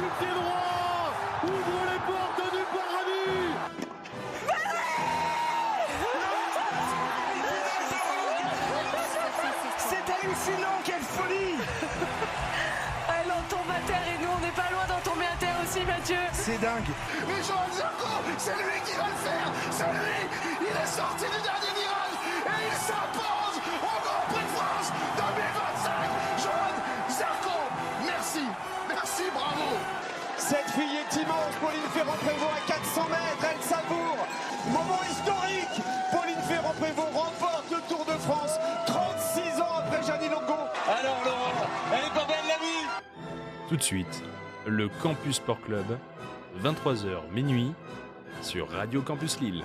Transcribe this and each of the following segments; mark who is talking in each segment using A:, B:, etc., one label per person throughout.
A: du pied droit, ouvre les portes du paradis.
B: C'est hallucinant, quelle folie.
C: Elle en tombe à terre et nous on n'est pas loin d'en tomber à terre aussi, Mathieu.
B: C'est dingue.
D: Mais Johan Zarco, c'est lui qui va le faire. C'est lui. Il est sorti du dernier virage et il s'impose au Grand Prix de France 2025. Johan Zarco, merci. Merci, bravo.
B: Cette fille est immense, Pauline Ferrand-Prévot à 400 mètres, elle savoure. Moment historique. Pauline Ferrand-Prévot remporte le Tour de France 36 ans après Jeannie Longo.
E: Alors Laurent, elle est pas belle la vie.
F: Tout de suite, le Campus Sport Club, 23h minuit, sur Radio Campus Lille.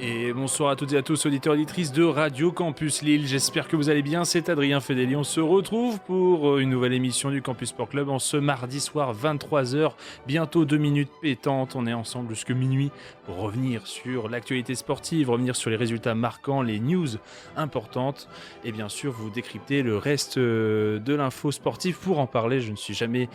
F: Et bonsoir à toutes et à tous, auditeurs et auditrices de Radio Campus Lille. J'espère que vous allez bien. C'est Adrien Fedeli. On se retrouve pour une nouvelle émission du Campus Sport Club en ce mardi soir, 23h. Bientôt 2 minutes pétantes. On est ensemble jusqu'à minuit pour revenir sur l'actualité sportive, revenir sur les résultats marquants, les news importantes. Et bien sûr, vous décrypter le reste de l'info sportive. Pour en parler, je ne suis jamais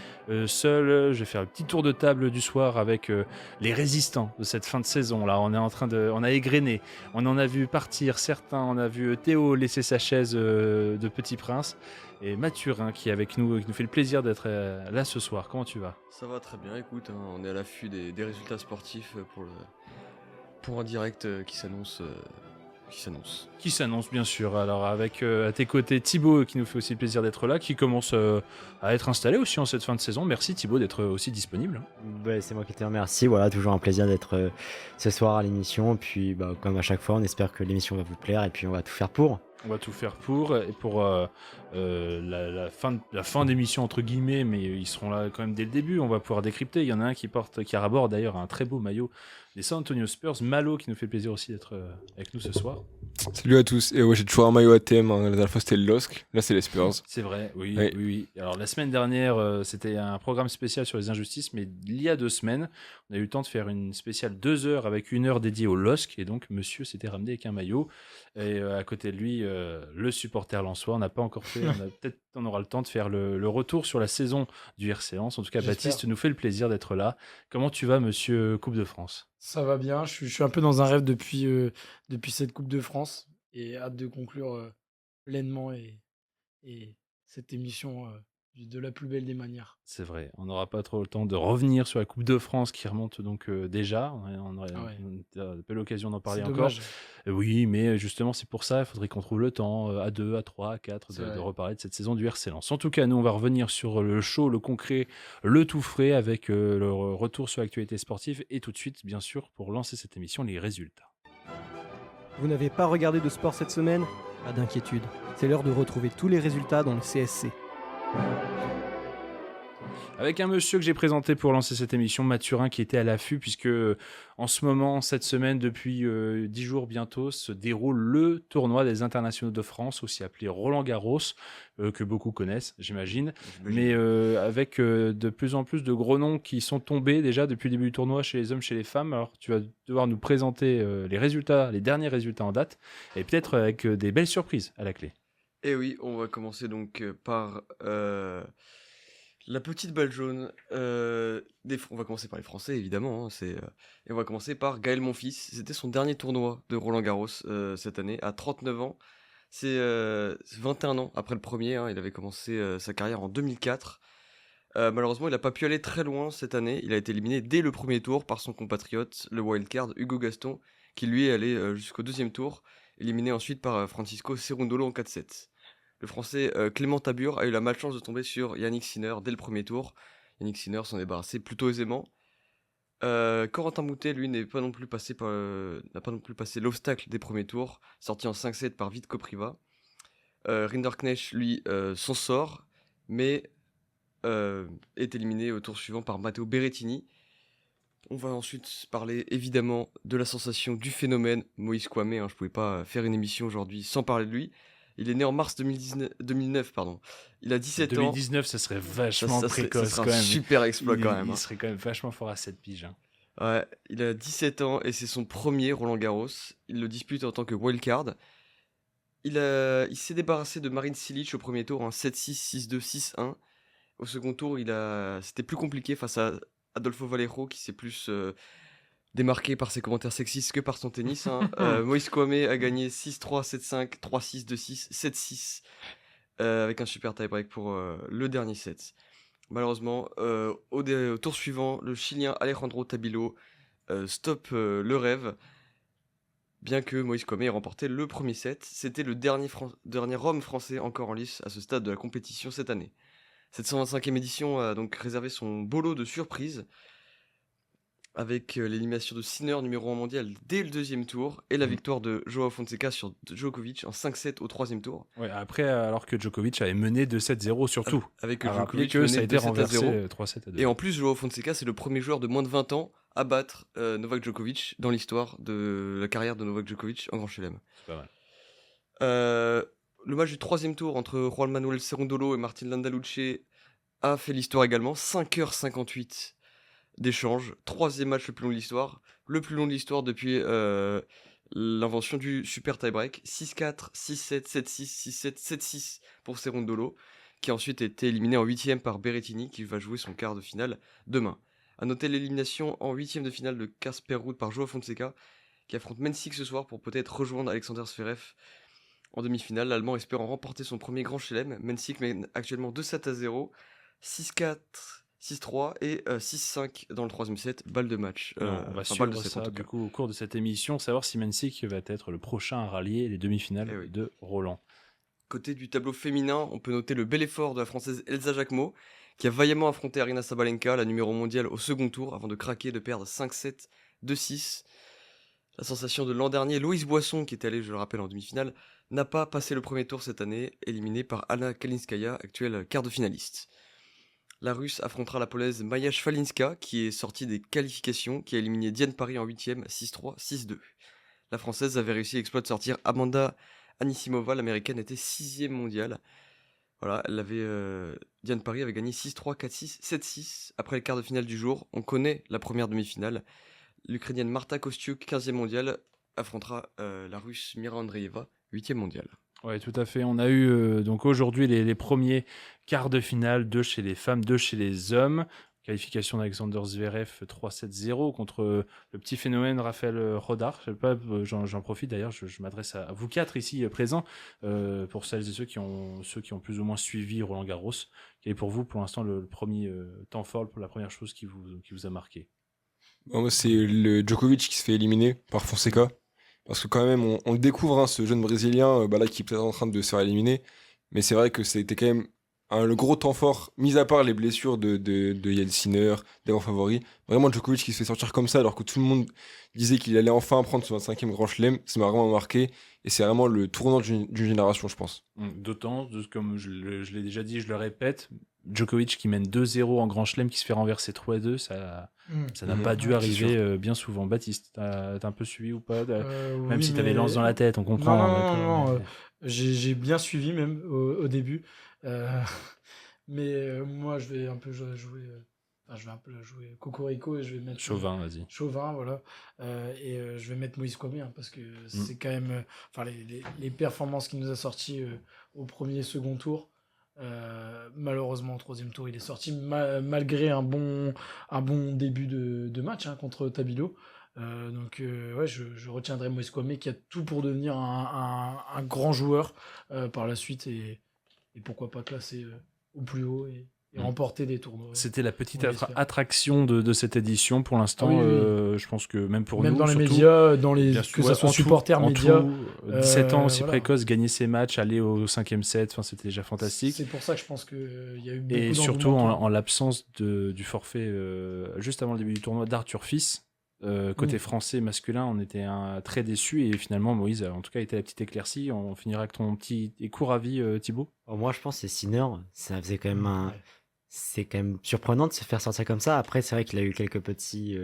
F: seul. Je vais faire un petit tour de table du soir avec les résistants de cette fin de saison. Là, on a égrené. On en a vu partir certains, on a vu Théo laisser sa chaise de Petit Prince et Mathurin qui est avec nous, qui nous fait le plaisir d'être là ce soir. Comment tu vas ?
G: Ça va très bien, écoute, on est à l'affût des résultats sportifs pour un direct qui s'annonce.
F: Qui s'annonce bien sûr. Alors avec à tes côtés Thibaut qui nous fait aussi le plaisir d'être là, qui commence à être installé aussi en cette fin de saison. Merci Thibaut d'être aussi disponible.
H: C'est moi qui te remercie, voilà, toujours un plaisir d'être ce soir à l'émission, puis comme à chaque fois on espère que l'émission va vous plaire et puis on va tout faire pour.
F: On va tout faire pour la fin d'émission entre guillemets, mais ils seront là quand même dès le début. On va pouvoir décrypter. Il y en a un qui arbore d'ailleurs un très beau maillot des San Antonio Spurs. Malo qui nous fait le plaisir aussi d'être avec nous ce soir.
I: Salut à tous. Et ouais, j'ai toujours un maillot ATM. La dernière fois c'était le LOSC, là c'est les Spurs.
F: C'est vrai, oui. Alors la semaine dernière, c'était un programme spécial sur les injustices, mais il y a 2 semaines, on a eu le temps de faire une spéciale 2 heures avec 1 heure dédiée au LOSC. Et donc monsieur s'était ramené avec un maillot. Et à côté de lui, le supporter lensois. On n'a pas encore fait, peut-être on aura le temps de faire le retour sur la saison du RC Lens. En tout cas,
J: J'espère.
F: Baptiste nous fait le plaisir d'être là. Comment tu vas, monsieur Coupe de France ?
J: Ça va bien, je suis un peu dans un rêve depuis cette Coupe de France et hâte de conclure pleinement et cette émission de la plus belle des manières.
F: C'est vrai, on n'aura pas trop le temps de revenir sur la Coupe de France qui remonte donc déjà. On n'aurait pas l'occasion d'en parler
J: C'est
F: encore.
J: dommage.
F: Oui, mais justement, c'est pour ça, il faudrait qu'on trouve le temps, à 2, à 3, à 4,
J: C'est
F: de
J: vrai.
F: reparler de cette saison du RC Lens. En tout cas, nous, on va revenir sur le chaud, le concret, le tout frais, avec le retour sur l'actualité sportive. Et tout de suite, bien sûr, pour lancer cette émission, les résultats.
K: Vous n'avez pas regardé de sport cette semaine ? Pas d'inquiétude, c'est l'heure de retrouver tous les résultats dans le CSC.
F: Avec un monsieur que j'ai présenté pour lancer cette émission, Mathurin, qui était à l'affût, puisque en ce moment, cette semaine, depuis 10 jours bientôt, se déroule le tournoi des internationaux de France, aussi appelé Roland Garros, que beaucoup connaissent, j'imagine. Mais avec de plus en plus de gros noms qui sont tombés déjà depuis le début du tournoi chez les hommes, chez les femmes. Alors tu vas devoir nous présenter les résultats, les derniers résultats en date, et peut-être avec des belles surprises à la clé.
G: Et oui, on va commencer donc par la petite balle jaune. On va commencer par les Français, évidemment. Et on va commencer par Gaël Monfils. C'était son dernier tournoi de Roland Garros cette année, à 39 ans. C'est 21 ans après le premier. Il avait commencé sa carrière en 2004. Malheureusement, il n'a pas pu aller très loin cette année. Il a été éliminé dès le premier tour par son compatriote, le wildcard Hugo Gaston, qui lui est allé jusqu'au deuxième tour, éliminé ensuite par Francisco Cerundolo en 4-7. Le Français Clément Tabur a eu la malchance de tomber sur Yannick Sinner dès le premier tour. Yannick Sinner s'en est débarrassé plutôt aisément. Corentin Moutet, lui, n'a pas non plus passé l'obstacle des premiers tours, sorti en 5-7 par Vít Kopriva. Rinderknecht, lui, s'en sort, mais est éliminé au tour suivant par Matteo Berrettini. On va ensuite parler évidemment de la sensation, du phénomène Moïse Kouamé. Je pouvais pas faire une émission aujourd'hui sans parler de lui. Il est né en mars 2009, pardon. Il a 17 ans.
F: 2019, ça serait vachement précoce
G: ça serait
F: quand même.
G: un super exploit quand même.
F: Il serait quand même vachement fort à 7 piges.
G: Ouais, il a 17 ans et c'est son premier Roland Garros. Il le dispute en tant que wildcard. Il s'est débarrassé de Marin Cilic au premier tour, 7-6, 6-2, 6-1. Au second tour, c'était plus compliqué face à Adolfo Vallejo qui s'est plus démarqué par ses commentaires sexistes que par son tennis. Moïse Kouamé a gagné 6-3, 7-5, 3-6, 2-6, 7-6 avec un super tie-break pour le dernier set. Malheureusement, au tour suivant, le Chilien Alejandro Tabilo stoppe le rêve. Bien que Moïse Kouamé ait remporté le premier set, c'était le dernier homme français encore en lice à ce stade de la compétition cette année. Cette 125e édition a donc réservé son beau lot de surprises avec l'élimination de Sinner, numéro 1 mondial, dès le deuxième tour et la victoire de Joao Fonseca sur Djokovic en 5-7 au troisième tour.
F: Ouais, après, alors que Djokovic avait mené 2-7-0 surtout.
G: Avec
F: Djokovic
G: que
F: ça a été renversé 3-7-2.
G: Et en plus, Joao Fonseca, c'est le premier joueur de moins de 20 ans à battre Novak Djokovic dans l'histoire de la carrière de Novak Djokovic en Grand Chelem.
F: C'est pas mal.
G: Le match du troisième tour entre Juan Manuel Cerundolo et Martin Landaluce a fait l'histoire également. 5h58 d'échange. Troisième match le plus long de l'histoire. Le plus long de l'histoire depuis l'invention du super tie-break. 6-4, 6-7, 7-6, 6-7, 7-6 pour Cerundolo, qui a ensuite été éliminé en 8e par Berrettini, qui va jouer son quart de finale demain. A noter l'élimination en 8e de finale de Casper Ruud par Joao Fonseca, qui affronte Mensik ce soir pour peut-être rejoindre Alexander Zverev en demi-finale. L'Allemand espérant remporter son premier grand chelem. Mensik mène actuellement 2-7-0, 6-4, 6-3 et 6-5 dans le troisième set. Balle de match.
F: On va suivre ça du coup au cours de cette émission, savoir si Mensik va être le prochain à rallier les demi-finales de Roland.
G: Côté du tableau féminin, on peut noter le bel effort de la Française Elsa Jacquemot, qui a vaillamment affronté Aryna Sabalenka, la numéro mondiale, au second tour, avant de craquer, de perdre 5-7, 2-6. La sensation de l'an dernier, Louise Boisson, qui était allée, je le rappelle, en demi-finale, n'a pas passé le premier tour cette année, éliminée par Anna Kalinskaya, actuelle quart de finaliste. La Russe affrontera la Polonaise Maja Szwalinska, qui est sortie des qualifications, qui a éliminé Diane Paris en 8e, 6-3, 6-2. La Française avait réussi l'exploit de sortir Amanda Anisimova, l'Américaine était 6e mondiale. Voilà, Diane Paris avait gagné 6-3, 4-6, 7-6. Après le quart de finale du jour, on connaît la première demi-finale. L'Ukrainienne Marta Kostyuk, 15e mondiale, affrontera la Russe Mira Andreeva, 8e mondiale.
F: Oui, tout à fait. On a eu donc aujourd'hui les premiers quarts de finale, 2 chez les femmes, 2 chez les hommes. Qualification d'Alexander Zverev 3-7-0 contre le petit phénomène Raphaël Rodar. Je sais pas, j'en profite d'ailleurs, je m'adresse à vous quatre ici présents pour celles et ceux qui ont plus ou moins suivi Roland Garros. Quel est pour vous pour l'instant le premier temps fort, pour la première chose qui vous a marqué?
I: Moi, c'est le Djokovic qui se fait éliminer par Fonseca. Parce que quand même, on le découvre, ce jeune Brésilien là, qui est peut-être en train de se faire éliminer. Mais c'est vrai que c'était quand même le gros temps fort, mis à part les blessures de Yann Sinner, des grands favoris. Vraiment, Djokovic qui se fait sortir comme ça, alors que tout le monde disait qu'il allait enfin prendre son 25e grand chelem. Ça m'a vraiment marqué. Et c'est vraiment le tournant d'une génération, je pense.
F: D'autant, comme je l'ai déjà dit, je le répète, Djokovic qui mène 2-0 en grand chelem, qui se fait renverser 3-2, ça n'a pas dû arriver bien souvent. Baptiste, t'as un peu suivi ou pas? Même si t'avais lance dans la tête, on comprend.
J: Non. J'ai bien suivi même au début. Mais moi, je vais un peu jouer Cocorico et je vais mettre
F: Chauvin, vas-y.
J: Chauvin, voilà. Et je vais mettre Moïse Kouamé parce que c'est quand même les performances qu'il nous a sorties au premier second tour. Malheureusement au troisième tour il est sorti malgré un bon début de match contre Tabilo. Donc je retiendrai Moïse Kouamé qui a tout pour devenir un grand joueur par la suite et pourquoi pas classer au plus haut et remporter des tournois.
F: C'était la petite attraction de cette édition pour l'instant. Oui. Je pense que même pour
J: même
F: nous,
J: dans les
F: surtout,
J: médias, que ça soit supporters, médias.
F: 17 ans aussi précoce, gagner ses matchs, aller au 5e set, c'était déjà fantastique.
J: C'est pour ça que je pense qu'il y a eu beaucoup
F: et surtout en l'absence du forfait juste avant le début du tournoi d'Arthur Fils. Côté français masculin, on était très déçus et finalement Moïse en tout cas était la petite éclaircie. On finira avec ton petit et court avis, Thibaut.
H: Moi je pense que c'est Sinner, ça faisait quand même c'est quand même surprenant de se faire sortir comme ça. Après, c'est vrai qu'il a eu quelques petits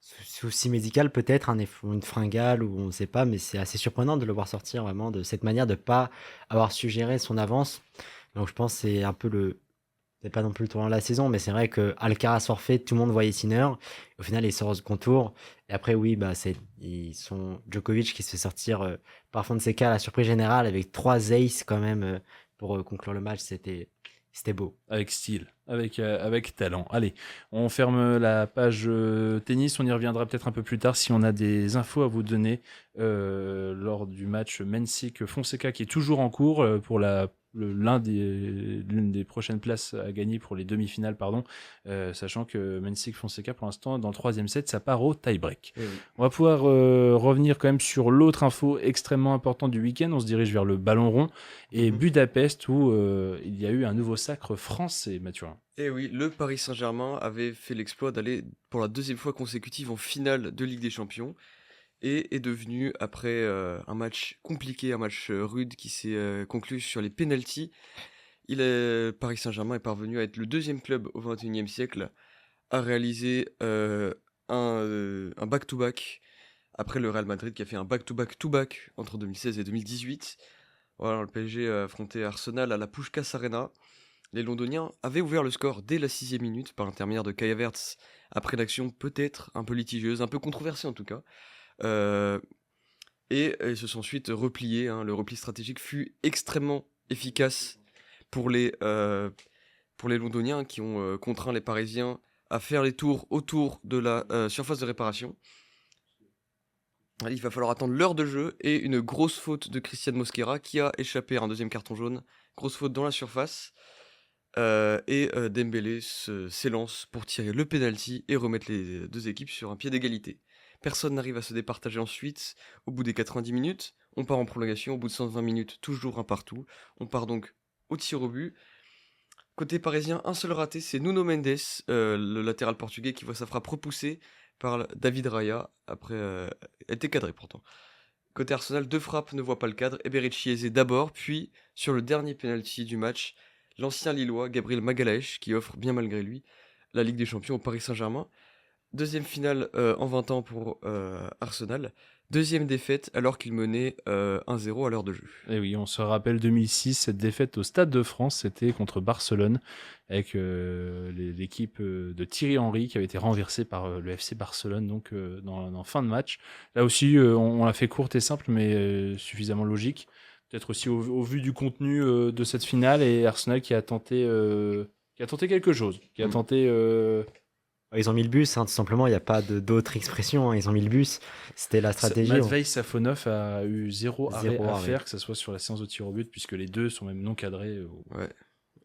H: soucis médicaux, peut-être, une fringale ou on ne sait pas, mais c'est assez surprenant de le voir sortir vraiment de cette manière de pas avoir su gérer son avance. Donc je pense que c'est un peu c'est pas non plus le tournant de la saison, mais c'est vrai que Alcaraz forfait, tout le monde voyait Sinner. Au final, il sort au second tour. Et après, oui, ils sont Djokovic qui se fait sortir par Fonseca à la surprise générale avec 3 aces quand même pour conclure le match. C'était beau.
F: Avec style, avec talent. Allez, on ferme la page tennis. On y reviendra peut-être un peu plus tard si on a des infos à vous donner lors du match Mensik-Fonseca qui est toujours en cours pour l'une des prochaines places à gagner pour les demi-finales, sachant que Mensik-Fonseca, pour l'instant, dans le 3e set, ça part au tie-break.
G: Oui.
F: On va pouvoir revenir quand même sur l'autre info extrêmement importante du week-end. On se dirige vers le Ballon Rond et Budapest où il y a eu un nouveau sacre français, Mathurin.
G: Et oui, le Paris Saint-Germain avait fait l'exploit d'aller pour la 2e fois consécutive en finale de Ligue des Champions et est devenu, après un match compliqué, un match rude qui s'est conclu sur les pénaltys, Paris Saint-Germain est parvenu à être le 2e club au XXIe siècle à réaliser un back-to-back après le Real Madrid qui a fait un back-to-back entre 2016 et 2018. Voilà, le PSG a affronté Arsenal à la Puskás Arena. Les Londoniens avaient ouvert le score dès la 6e minute par l'intermédiaire de Kai Havertz après une action peut-être un peu litigieuse, un peu controversée en tout cas. Et ils se sont ensuite repliés. Le repli stratégique fut extrêmement efficace pour les Londoniens qui ont contraint les Parisiens à faire les tours autour de la surface de réparation. Il va falloir attendre l'heure de jeu et une grosse faute de Christian Mosquera qui a échappé à un 2e carton jaune. Grosse faute dans la surface. Dembélé s'élance pour tirer le penalty et remettre les deux équipes sur un pied d'égalité. Personne n'arrive à se départager ensuite. Au bout des 90 minutes, on part en prolongation. Au bout de 120 minutes, toujours un partout. On part donc au tir au but. Côté parisien, un seul raté, c'est Nuno Mendes, le latéral portugais, qui voit sa frappe repoussée par David Raya. Après, elle était cadrée pourtant. Côté Arsenal, 2 frappes ne voient pas le cadre. Eberechi Eze d'abord, puis sur le dernier penalty du match, l'ancien Lillois Gabriel Magalhaes, qui offre bien malgré lui la Ligue des Champions au Paris Saint-Germain. 2e finale en 20 ans pour Arsenal. 2e défaite alors qu'il menait 1-0 à l'heure de jeu.
F: Et oui, on se rappelle 2006, cette défaite au Stade de France, c'était contre Barcelone, avec l'équipe de Thierry Henry qui avait été renversée par le FC Barcelone donc dans fin de match. Là aussi, on l'a fait courte et simple, mais suffisamment logique. Peut-être aussi au vu du contenu de cette finale et Arsenal qui a tenté quelque chose, qui a tenté...
H: Ils ont mis le bus, tout simplement, il n'y a pas d'autre expression, ils ont mis le bus, c'était la stratégie.
F: Matvei Safonov a eu 0 arrêt à faire, que ce soit sur la séance de tir au but, puisque les deux sont même non cadrés, que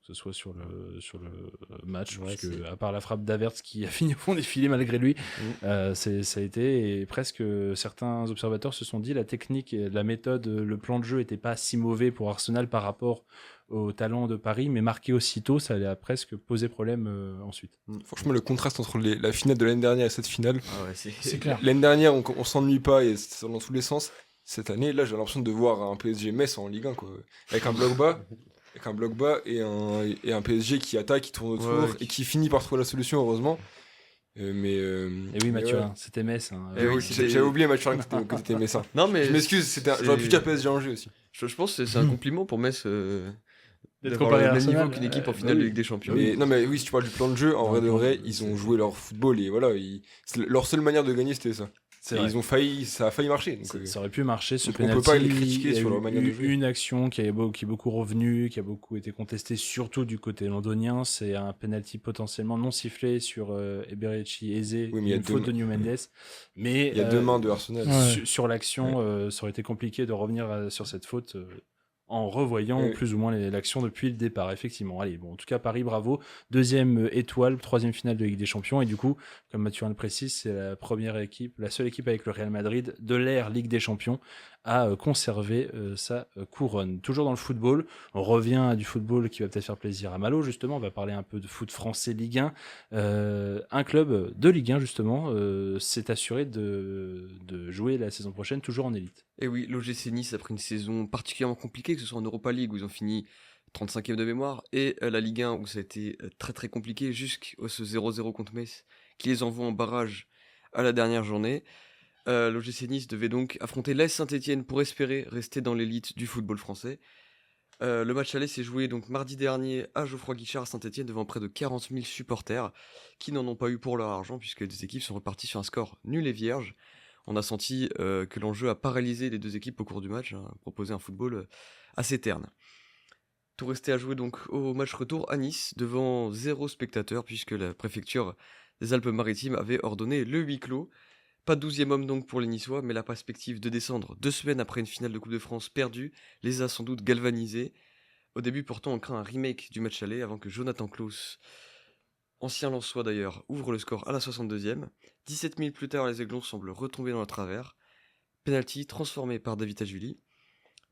F: ce soit sur le match, puisque à part la frappe d'Havertz qui a fini au fond des filets malgré lui, ça a été, et presque certains observateurs se sont dit la technique, la méthode, le plan de jeu n'était pas si mauvais pour Arsenal par rapport au talent de Paris, mais marqué aussitôt, ça allait presque poser problème ensuite.
I: Franchement, le contraste entre la finale de l'année dernière et cette finale,
J: c'est clair.
I: L'année dernière, on s'ennuie pas et c'est dans tous les sens. Cette année, là, j'ai l'impression de voir un PSG Metz en Ligue 1, quoi. Avec un bloc bas et un PSG qui attaque, qui tourne autour et qui finit par trouver la solution, heureusement.
F: Et oui, Mathurin, c'était Metz.
I: J'avais oublié, Mathurin, que t'étais Messin.
G: Non, mais
I: je m'excuse, j'aurais pu dire PSG Angers aussi.
G: Je pense que c'est un compliment pour Metz
F: d'être
G: comparé le même niveau qu'une équipe en finale de Ligue des Champions.
I: Non, mais oui, si tu parles du plan de jeu, en vrai de vrai, ils ont joué leur football et voilà, leur seule manière de gagner, c'était ça. Ça a failli marcher. Donc,
F: ça aurait pu marcher, ce
I: donc
F: penalty.
I: On peut pas les critiquer sur leur manière de jouer.
F: Une action qui est beaucoup revenue, qui a beaucoup été contestée, surtout du côté londonien. C'est un penalty potentiellement non sifflé sur Eberechi Eze, une faute de Nuno Mendes. Mais
I: il y a 2 mains de Arsenal.
F: Sur l'action, ça aurait été compliqué de revenir sur cette faute. En revoyant plus ou moins l'action depuis le départ, effectivement. Allez, bon, en tout cas, Paris, bravo. 2e étoile, 3e finale de Ligue des Champions. Et du coup, comme Mathurin le précise, c'est la seule équipe avec le Real Madrid de l'ère Ligue des Champions à conserver sa couronne. Toujours dans le football, on revient à du football qui va peut-être faire plaisir à Malo, justement. On va parler un peu de foot français Ligue 1. Un club de Ligue 1, justement, s'est assuré de jouer la saison prochaine toujours en élite.
G: Et oui, l'OGC Nice, après une saison particulièrement compliquée, que ce soit en Europa League où ils ont fini 35e de mémoire, et la Ligue 1 où ça a été très très compliqué jusqu'au ce 0-0 contre Metz qui les envoie en barrage à la dernière journée. L'OGC Nice devait donc affronter l'AS Saint-Etienne pour espérer rester dans l'élite du football français. Le match aller s'est joué donc mardi dernier à Geoffroy-Guichard à Saint-Etienne devant près de 40 000 supporters qui n'en ont pas eu pour leur argent puisque les deux équipes sont reparties sur un score nul et vierge. On a senti que l'enjeu a paralysé les deux équipes au cours du match, proposé un football assez terne. Tout restait à jouer donc au match retour à Nice devant 0 spectateur puisque la préfecture des Alpes-Maritimes avait ordonné le huis clos. Pas de 12e homme donc pour les Niçois, mais la perspective de descendre 2 semaines après une finale de Coupe de France perdue les a sans doute galvanisés. Au début pourtant on craint un remake du match aller avant que Jonathan Klaus, ancien Lensois d'ailleurs, ouvre le score à la 62e. 17 minutes plus tard les Aiglons semblent retomber dans le travers. Penalty transformé par David Tajuli.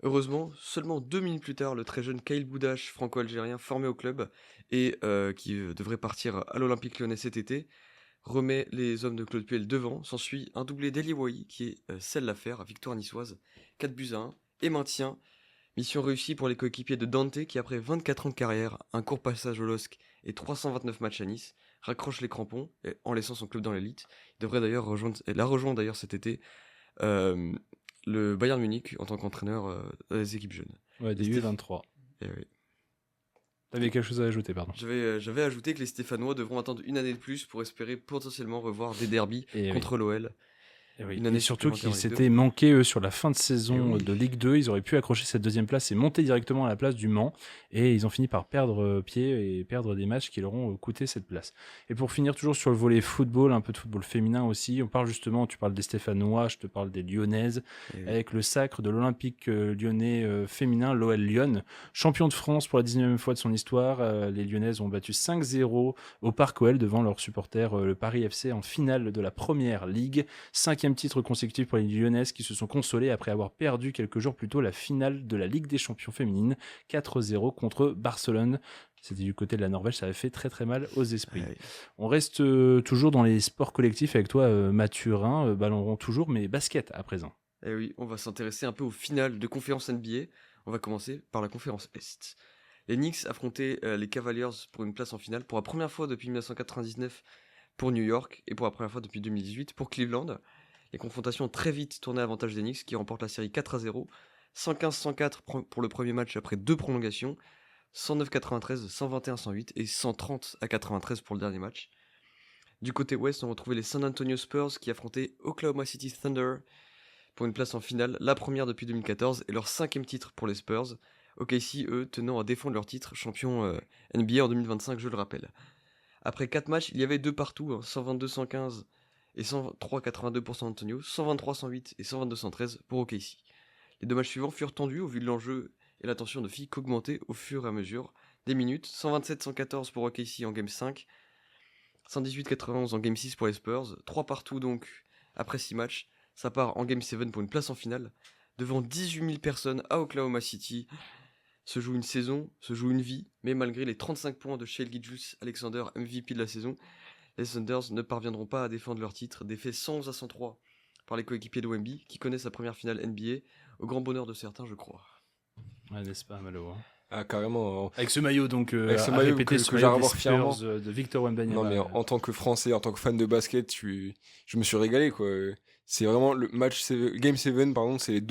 G: Heureusement, seulement 2 minutes plus tard, le très jeune Kyle Boudache, franco-algérien formé au club et qui devrait partir à l'Olympique Lyonnais cet été, remet les hommes de Claude Puel devant. S'ensuit un doublé d'Eli Wahi qui scelle l'affaire, victoire niçoise, 4-1 et maintien. Mission réussie pour les coéquipiers de Dante qui après 24 ans de carrière, un court passage au LOSC et 329 matchs à Nice, raccroche les crampons en laissant son club dans l'élite. Il devrait d'ailleurs rejoindre d'ailleurs cet été le Bayern Munich en tant qu'entraîneur des équipes jeunes.
F: Ouais, des U23.
G: Eh oui.
F: T'avais quelque chose à ajouter, pardon.
G: J'avais ajouté que les Stéphanois devront attendre une année de plus pour espérer potentiellement revoir des derbies contre l'OL.
F: Et surtout qu'ils s'étaient manqués eux sur la fin de saison de Ligue 2, ils auraient pu accrocher cette deuxième place et monter directement à la place du Mans, et ils ont fini par perdre pied et perdre des matchs qui leur ont coûté cette place. Et pour finir toujours sur le volet football, un peu de football féminin aussi, on parle justement, tu parles des Stéphanois, je te parle des Lyonnaises, avec le sacre de l'Olympique lyonnais féminin, l'OL Lyon, champion de France pour la 19e fois de son histoire. Les Lyonnaises ont battu 5-0 au Parc OL devant leurs supporters, le Paris FC en finale de la Première Ligue, 5e titre consécutif pour les Lyonnaises qui se sont consolées après avoir perdu quelques jours plus tôt la finale de la Ligue des Champions féminine 4-0 contre Barcelone. C'était du côté de la Norvège, ça avait fait très très mal aux esprits. On reste toujours dans les sports collectifs avec toi Mathurin, ballon rond toujours, mais basket à présent.
G: Eh oui, on va s'intéresser un peu aux finales de conférence NBA. On va commencer par la conférence Est. Les Knicks affrontaient les Cavaliers pour une place en finale pour la première fois depuis 1999 pour New York et pour la première fois depuis 2018 pour Cleveland. Les confrontations ont très vite tourné à l'avantage des Knicks qui remportent la série 4-0, 115-104 pour le premier match après 2 prolongations, 109-93, 121-108 et 130-93 pour le dernier match. Du côté ouest, on retrouvait les San Antonio Spurs qui affrontaient Oklahoma City Thunder pour une place en finale, la première depuis 2014 et leur 5e titre pour les Spurs. OKC, eux, tenant à défendre leur titre champion NBA en 2025, je le rappelle. Après 4 matchs, il y avait 2 partout, 122-115 et 103-82 pour San Antonio, 123-108 et 122-113 pour OKC. Les 2 matchs suivants furent tendus au vu de l'enjeu et la tension ne fit qu'augmenter au fur et à mesure des minutes. 127-114 pour OKC en Game 5, 118-91 en Game 6 pour les Spurs, 3 partout donc après 6 matchs. Ça part en Game 7 pour une place en finale, devant 18 000 personnes à Oklahoma City. Se joue une saison, se joue une vie, mais malgré les 35 points de Shai Gilgeous-Alexander, MVP de la saison, les Thunders ne parviendront pas à défendre leur titre, défait 111-103 par les coéquipiers de Wemby, qui connaissent sa première finale NBA, au grand bonheur de certains, je crois.
F: Ouais, n'est-ce pas, Malo hein.
I: Ah, carrément.
F: Avec ce maillot, donc,
I: avec ce maillot que
F: j'ai à voir fièrement de Victor Wembanyama.
I: Non, mais en tant que Français, en tant que fan de basket, je me suis régalé, quoi. C'est vraiment le Game 7, pardon, c'est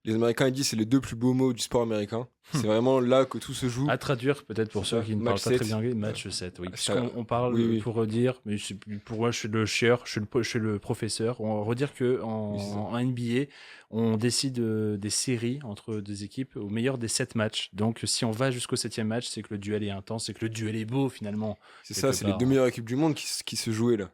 I: les Américains ils disent c'est les 2 plus beaux mots du sport américain. C'est vraiment là que tout se joue.
F: À traduire peut-être pour ceux qui ne parlent pas très bien anglais, match 7, oui. Puisqu'on parle, pour redire, mais pour moi je suis le chieur, je suis le professeur, on va redire qu'en NBA, on décide des séries entre des équipes au meilleur des 7 matchs. Donc si on va jusqu'au 7e match, c'est que le duel est intense, c'est que le duel est beau finalement.
I: C'est ça, c'est les 2 meilleures équipes du monde qui se jouaient là.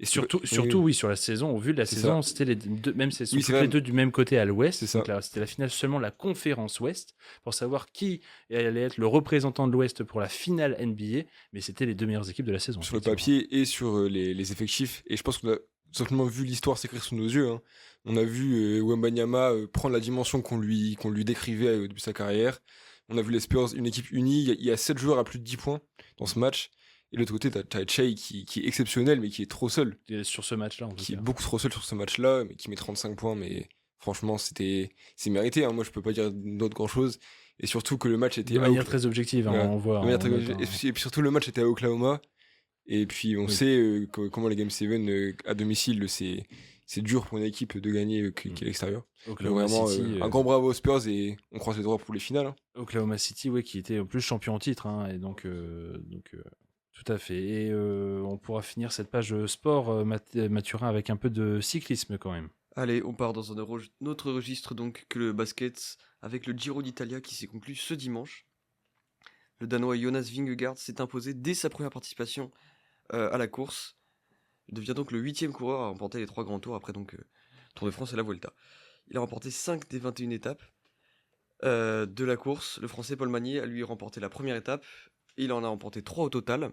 F: Et surtout, oui, sur la saison, au vu de la saison, c'était les deux, même c'est les deux du même côté à l'ouest. Donc là, c'était la finale seulement la conférence ouest pour savoir qui allait être le représentant de l'ouest pour la finale NBA. Mais c'était les 2 meilleures équipes de la saison.
I: Sur le papier et sur les effectifs. Et je pense qu'on a simplement vu l'histoire s'écrire sous nos yeux. Hein. On a vu Wembanyama prendre la dimension qu'on lui décrivait au début de sa carrière. On a vu les Spurs, une équipe unie. Il y a 7 joueurs à plus de 10 points dans ce match. Et de l'autre côté, t'as Shai qui est exceptionnel, mais qui est trop seul.
F: Sur ce match-là,
I: qui est beaucoup trop seul sur ce match-là, mais qui met 35 points. Mais franchement, c'est mérité. Hein. Moi, je peux pas dire d'autre grand-chose. Et surtout que le match était
F: de manière très objective, hein,
I: Ouais,
F: on voit.
I: de manière
F: en
I: très
F: note,
I: objective.
F: hein.
I: Et puis surtout, le match était à Oklahoma. Et puis, on sait comment les Game 7 à domicile, c'est dur pour une équipe de gagner qui est à l'extérieur. Donc
F: Oklahoma
I: vraiment,
F: City,
I: un grand bravo aux Spurs et on croise les doigts pour les finales. Hein.
F: Oklahoma City, ouais, qui était en plus champion en titre, hein, et donc tout à fait. Et on pourra finir cette page sport, Mathurin, avec un peu de cyclisme quand même.
G: Allez, on part dans un autre registre donc que le basket avec le Giro d'Italia qui s'est conclu ce dimanche. Le Danois Jonas Vingegaard s'est imposé dès sa première participation à la course. Il devient donc le 8e coureur à remporter les 3 grands tours après donc Tour de France et la Vuelta. Il a remporté 5 des 21 étapes de la course. Le Français Paul Magnier a lui remporté la première étape. Et il en a remporté 3 au total.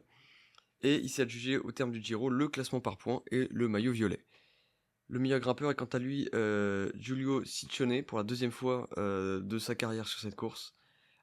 G: Et il s'est adjugé au terme du Giro le classement par points et le maillot violet. Le meilleur grimpeur est quant à lui Giulio Ciccone pour la 2e fois de sa carrière sur cette course.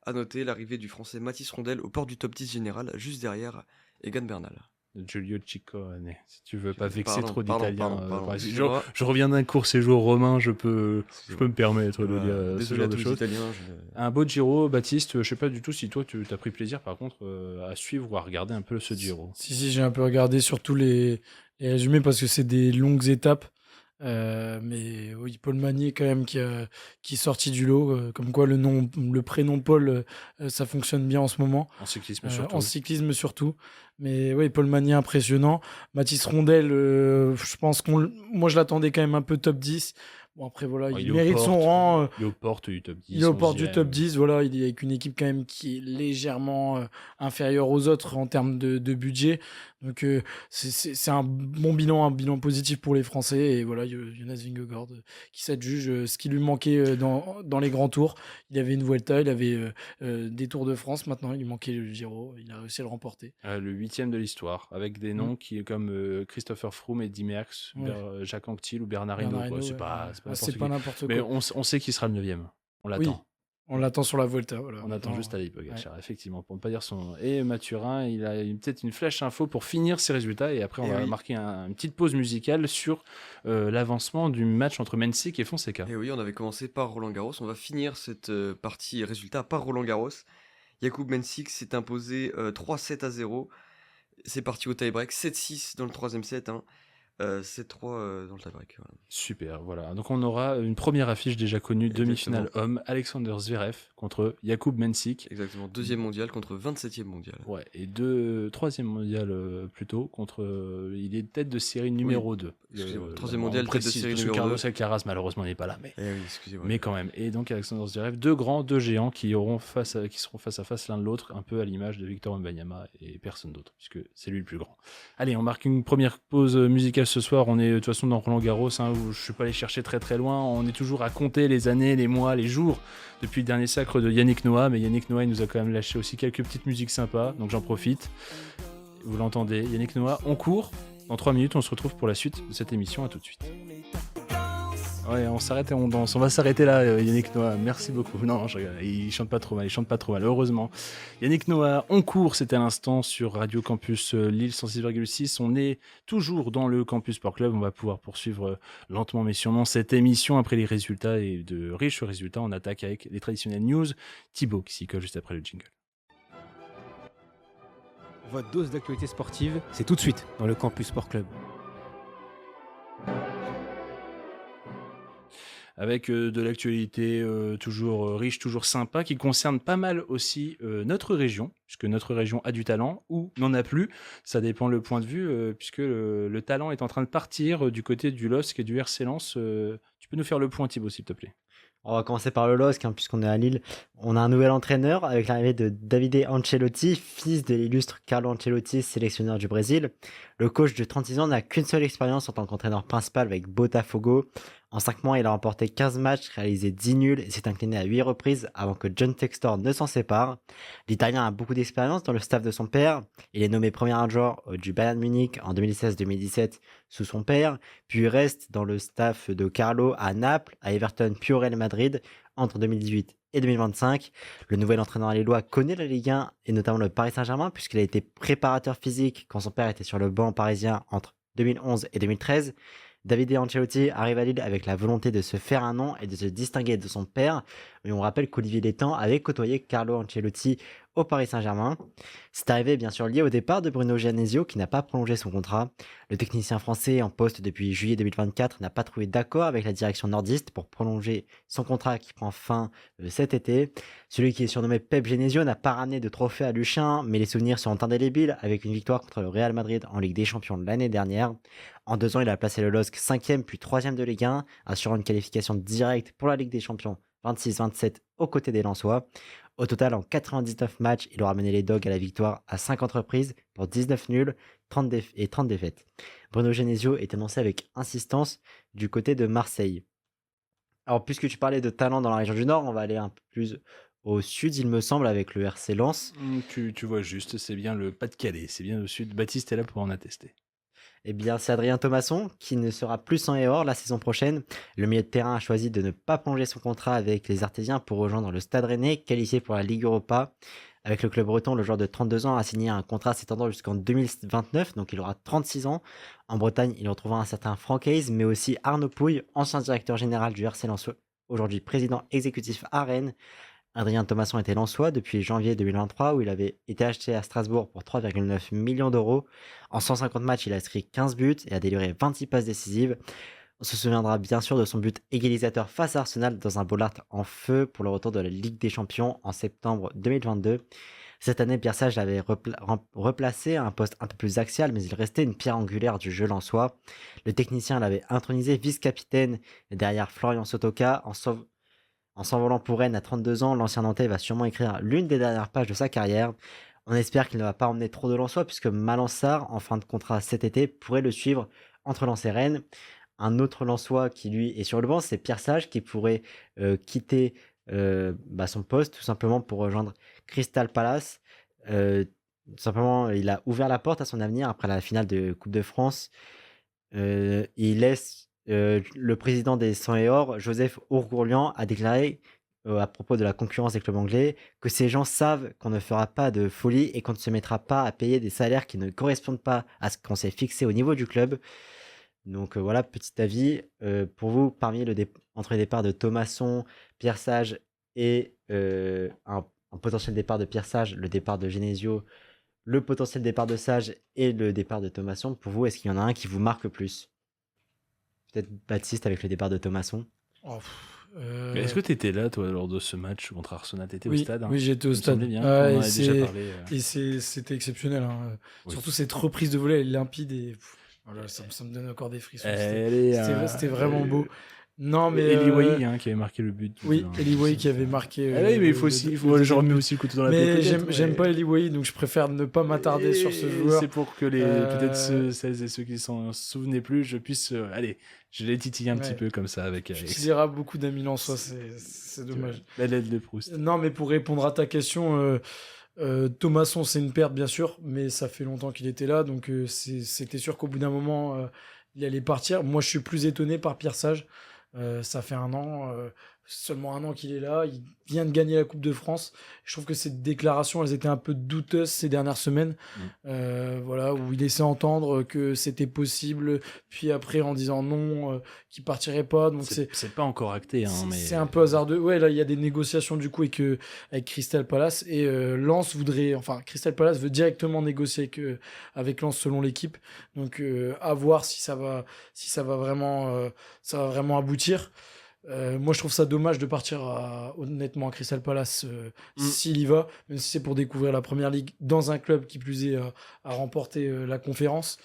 G: A noter l'arrivée du Français Mathis Rondel au port du top 10 général, juste derrière Egan Bernal.
F: Giulio Ciccone, si tu veux pas vexer
G: Pardon,
F: trop
G: pardon,
F: d'Italiens.
G: pardon,
F: Je reviens d'un court séjour romain, je peux me permettre de dire ce
G: Désolé
F: genre
G: à
F: de
G: tous les
F: choses.
G: Italiens.
F: Un beau Giro, Baptiste, je sais pas du tout si toi tu as pris plaisir par contre à suivre ou à regarder un peu ce Giro.
J: Si, j'ai un peu regardé surtout les résumés parce que c'est des longues étapes. Mais oui, Paul Magnier quand même qui est sorti du lot, comme quoi le prénom Paul, ça fonctionne bien en ce moment.
F: En cyclisme surtout.
J: En cyclisme surtout. Mais oui, Paul Magnier impressionnant. Mathis Rondel, je pense moi je l'attendais quand même un peu top 10. Bon après voilà, il mérite son rang.
F: Il est aux portes du top 10.
J: Il est aux portes du top 10, voilà, il est avec une équipe quand même qui est légèrement inférieure aux autres en termes de budget. Donc c'est un bon bilan, un bilan positif pour les Français. Et voilà, Jonas Vingegaard qui s'adjuge ce qui lui manquait dans les grands tours. Il avait une Vuelta, il avait des Tours de France. Maintenant, il lui manquait le Giro. Il a réussi à le remporter.
F: Le 8e de l'histoire, avec des noms qui comme Christopher Froome, Eddy Merckx, Jacques Anquetil ou Bernard Hinault. C'est pas n'importe quoi. Mais on sait qu'il sera le 9e. On l'attend.
J: Oui. On l'attend sur la Vuelta. Voilà.
F: On attend juste Tadej Pogačar, effectivement, pour ne pas dire son nom. Et Mathurin, il a peut-être une flash info pour finir ses résultats. Et après, on va marquer une petite pause musicale sur l'avancement du match entre Mensik et Fonseca.
G: Et oui, on avait commencé par Roland Garros. On va finir cette partie résultat par Roland Garros. Jakub Mensik s'est imposé 3-7-0. C'est parti au tie-break. 7-6 dans le 3e set. 7-3 dans le tie-break. Voilà.
F: Super, voilà. Donc on aura une première affiche déjà connue, demi-finale homme, Alexander Zverev contre Jakub Mensik.
G: Exactement, 2e mondial contre 27e mondial.
F: Ouais, et 3e mondial plutôt contre... il est tête de série numéro 2.
G: Excusez-moi, 3e mondial, tête de série numéro 2.
F: Carlos Alcaraz malheureusement n'est pas là, mais...
G: oui, excusez-moi.
F: Mais quand même. Et donc Alexander Zverev, deux géants qui seront face à face l'un de l'autre, un peu à l'image de Victor Wembanyama et personne d'autre, puisque c'est lui le plus grand. Allez, on marque une première pause musicale ce soir. On est de toute façon dans Roland Garros, où je suis pas allé chercher très très loin. On est toujours à compter les années, les mois, les jours depuis le dernier sacre de Yannick Noah. Mais Yannick Noah, il nous a quand même lâché aussi quelques petites musiques sympas, donc j'en profite. Vous l'entendez, Yannick Noah, on court. Dans 3 minutes, on se retrouve pour la suite de cette émission. À tout de suite. Ouais, on s'arrête et on danse. On va s'arrêter là, Yannick Noah. Merci beaucoup. Non, je regarde. Il chante pas trop mal. Heureusement. Yannick Noah, on court. C'était à l'instant sur Radio Campus Lille 106,6. On est toujours dans le Campus Sport Club. On va pouvoir poursuivre lentement mais sûrement cette émission après les résultats et de riches résultats. On attaque avec les traditionnelles news. Thibaut qui s'y colle juste après le jingle.
K: Votre dose d'actualité sportive, c'est tout de suite dans le Campus Sport Club.
F: Avec de l'actualité toujours riche, toujours sympa, qui concerne pas mal aussi notre région, puisque notre région a du talent ou n'en a plus. Ça dépend le point de vue, puisque le talent est en train de partir du côté du LOSC et du RC Lens. Tu peux nous faire le point, Thibaut, s'il te plaît?
H: On va commencer par le LOSC, puisqu'on est à Lille. On a un nouvel entraîneur avec l'arrivée de Davide Ancelotti, fils de l'illustre Carlo Ancelotti, sélectionneur du Brésil. Le coach de 36 ans n'a qu'une seule expérience en tant qu'entraîneur principal avec Botafogo. En 5 mois, il a remporté 15 matchs, réalisé 10 nuls et s'est incliné à 8 reprises avant que John Textor ne s'en sépare. L'Italien a beaucoup d'expérience dans le staff de son père. Il est nommé premier adjoint du Bayern Munich en 2016-2017 sous son père, puis il reste dans le staff de Carlo à Naples, à Everton puis au Real Madrid entre 2018 et 2025. Le nouvel entraîneur lillois connaît la Ligue 1 et notamment le Paris Saint-Germain puisqu'il a été préparateur physique quand son père était sur le banc parisien entre 2011 et 2013. Davide Ancelotti arrive à Lille avec la volonté de se faire un nom et de se distinguer de son père. Et on rappelle qu'Olivier Létang avait côtoyé Carlo Ancelotti au Paris Saint-Germain. C'est arrivé bien sûr lié au départ de Bruno Genesio qui n'a pas prolongé son contrat. Le technicien français en poste depuis juillet 2024 n'a pas trouvé d'accord avec la direction nordiste pour prolonger son contrat qui prend fin cet été. Celui qui est surnommé Pep Genesio n'a pas ramené de trophée à Luchin, mais les souvenirs sont indélébiles avec une victoire contre le Real Madrid en Ligue des Champions l'année dernière. En 2 ans, il a placé le LOSC 5e puis 3e de Ligue 1, assurant une qualification directe pour la Ligue des Champions 26-27 aux côtés des Lensois. Au total, en 99 matchs, il aura mené les Dogs à la victoire à 50 reprises pour 19 nuls et 30 défaites. Bruno Genesio est annoncé avec insistance du côté de Marseille. Alors, puisque tu parlais de talent dans la région du Nord, on va aller un peu plus au sud, il me semble, avec le RC Lens.
F: Tu vois juste, c'est bien le Pas-de-Calais, c'est bien au sud. Baptiste est là pour en attester.
H: Eh bien, c'est Adrien Thomasson qui ne sera plus sans et hors la saison prochaine. Le milieu de terrain a choisi de ne pas prolonger son contrat avec les Artésiens pour rejoindre le Stade Rennais, qualifié pour la Ligue Europa. Avec le club breton, le joueur de 32 ans a signé un contrat s'étendant jusqu'en 2029, donc il aura 36 ans. En Bretagne, il retrouvera un certain Franck Hayes, mais aussi Arnaud Pouille, ancien directeur général du RC Lens, aujourd'hui président exécutif à Rennes. Adrien Thomasson était lensois depuis janvier 2023 où il avait été acheté à Strasbourg pour 3,9 millions d'euros. En 150 matchs, il a inscrit 15 buts et a délivré 26 passes décisives. On se souviendra bien sûr de son but égalisateur face à Arsenal dans un Bollard en feu pour le retour de la Ligue des Champions en septembre 2022. Cette année, Pierre Sage l'avait replacé à un poste un peu plus axial, mais il restait une pierre angulaire du jeu lensois. Le technicien l'avait intronisé vice-capitaine derrière Florian Sotoka en s'envolant pour Rennes à 32 ans, l'ancien Nantais va sûrement écrire l'une des dernières pages de sa carrière. On espère qu'il ne va pas emmener trop de Lensois puisque Malançard, en fin de contrat cet été, pourrait le suivre entre Lens et Rennes. Un autre Lensois qui lui est sur le banc, c'est Pierre Sage qui pourrait quitter son poste tout simplement pour rejoindre Crystal Palace. Tout simplement, il a ouvert la porte à son avenir après la finale de Coupe de France. Il laisse le président des 100 et or, Joseph Ourgourlian, a déclaré à propos de la concurrence des clubs anglais que ces gens savent qu'on ne fera pas de folie et qu'on ne se mettra pas à payer des salaires qui ne correspondent pas à ce qu'on s'est fixé au niveau du club. Donc voilà, petit avis. Pour vous, parmi entre les départs de Thomasson, Pierre Sage et un potentiel départ de Pierre Sage, le départ de Genesio, le potentiel départ de Sage et le départ de Thomasson, pour vous, est-ce qu'il y en a un qui vous marque plus ? Peut-être Baptiste avec le départ de Thomasson.
F: Est-ce que tu étais là, toi, lors de ce match contre Arsenal? Tu étais au stade?
J: Oui, j'étais au stade.
F: Bien. On en a déjà parlé.
J: Et c'était exceptionnel.
F: Oui.
J: Surtout cette reprise de volée, elle est limpide. Et voilà, ça me donne encore des frissons. C'était vraiment beau. Non, mais
F: Eli Wahi qui avait marqué le but.
J: Oui, Eli Wahi qui avait marqué.
F: Oui, mais je remets aussi le couteau dans la plaie.
J: Mais j'aime pas Eli Wahi, donc je préfère ne pas m'attarder sur ce joueur.
F: C'est pour que peut-être celles et ceux qui s'en souvenaient plus, je puisse. Allez, je l'ai titillé un petit peu comme ça avec.
J: Tu diras beaucoup d'amis lensois, c'est dommage.
F: La lettre de Proust.
J: Non, mais pour répondre à ta question. Thomasson, c'est une perte bien sûr, mais ça fait longtemps qu'il était là, donc c'était sûr qu'au bout d'un moment il allait partir. Moi je suis plus étonné par Pierre Sage. Ça fait seulement un an qu'il est là, il vient de gagner la Coupe de France. Je trouve que ces déclarations, elles étaient un peu douteuses ces dernières semaines, voilà, où il laissait entendre que c'était possible, puis après en disant non, qu'il partirait pas. Donc
F: c'est pas encore acté, mais
J: c'est un peu hasardeux. Ouais, là il y a des négociations du coup avec Crystal Palace et Crystal Palace veut directement négocier avec Lens selon l'équipe. Donc à voir si ça va vraiment aboutir. Moi je trouve ça dommage de partir honnêtement à Crystal Palace s'il y va, même si c'est pour découvrir la première ligue dans un club qui plus est à remporter la conférence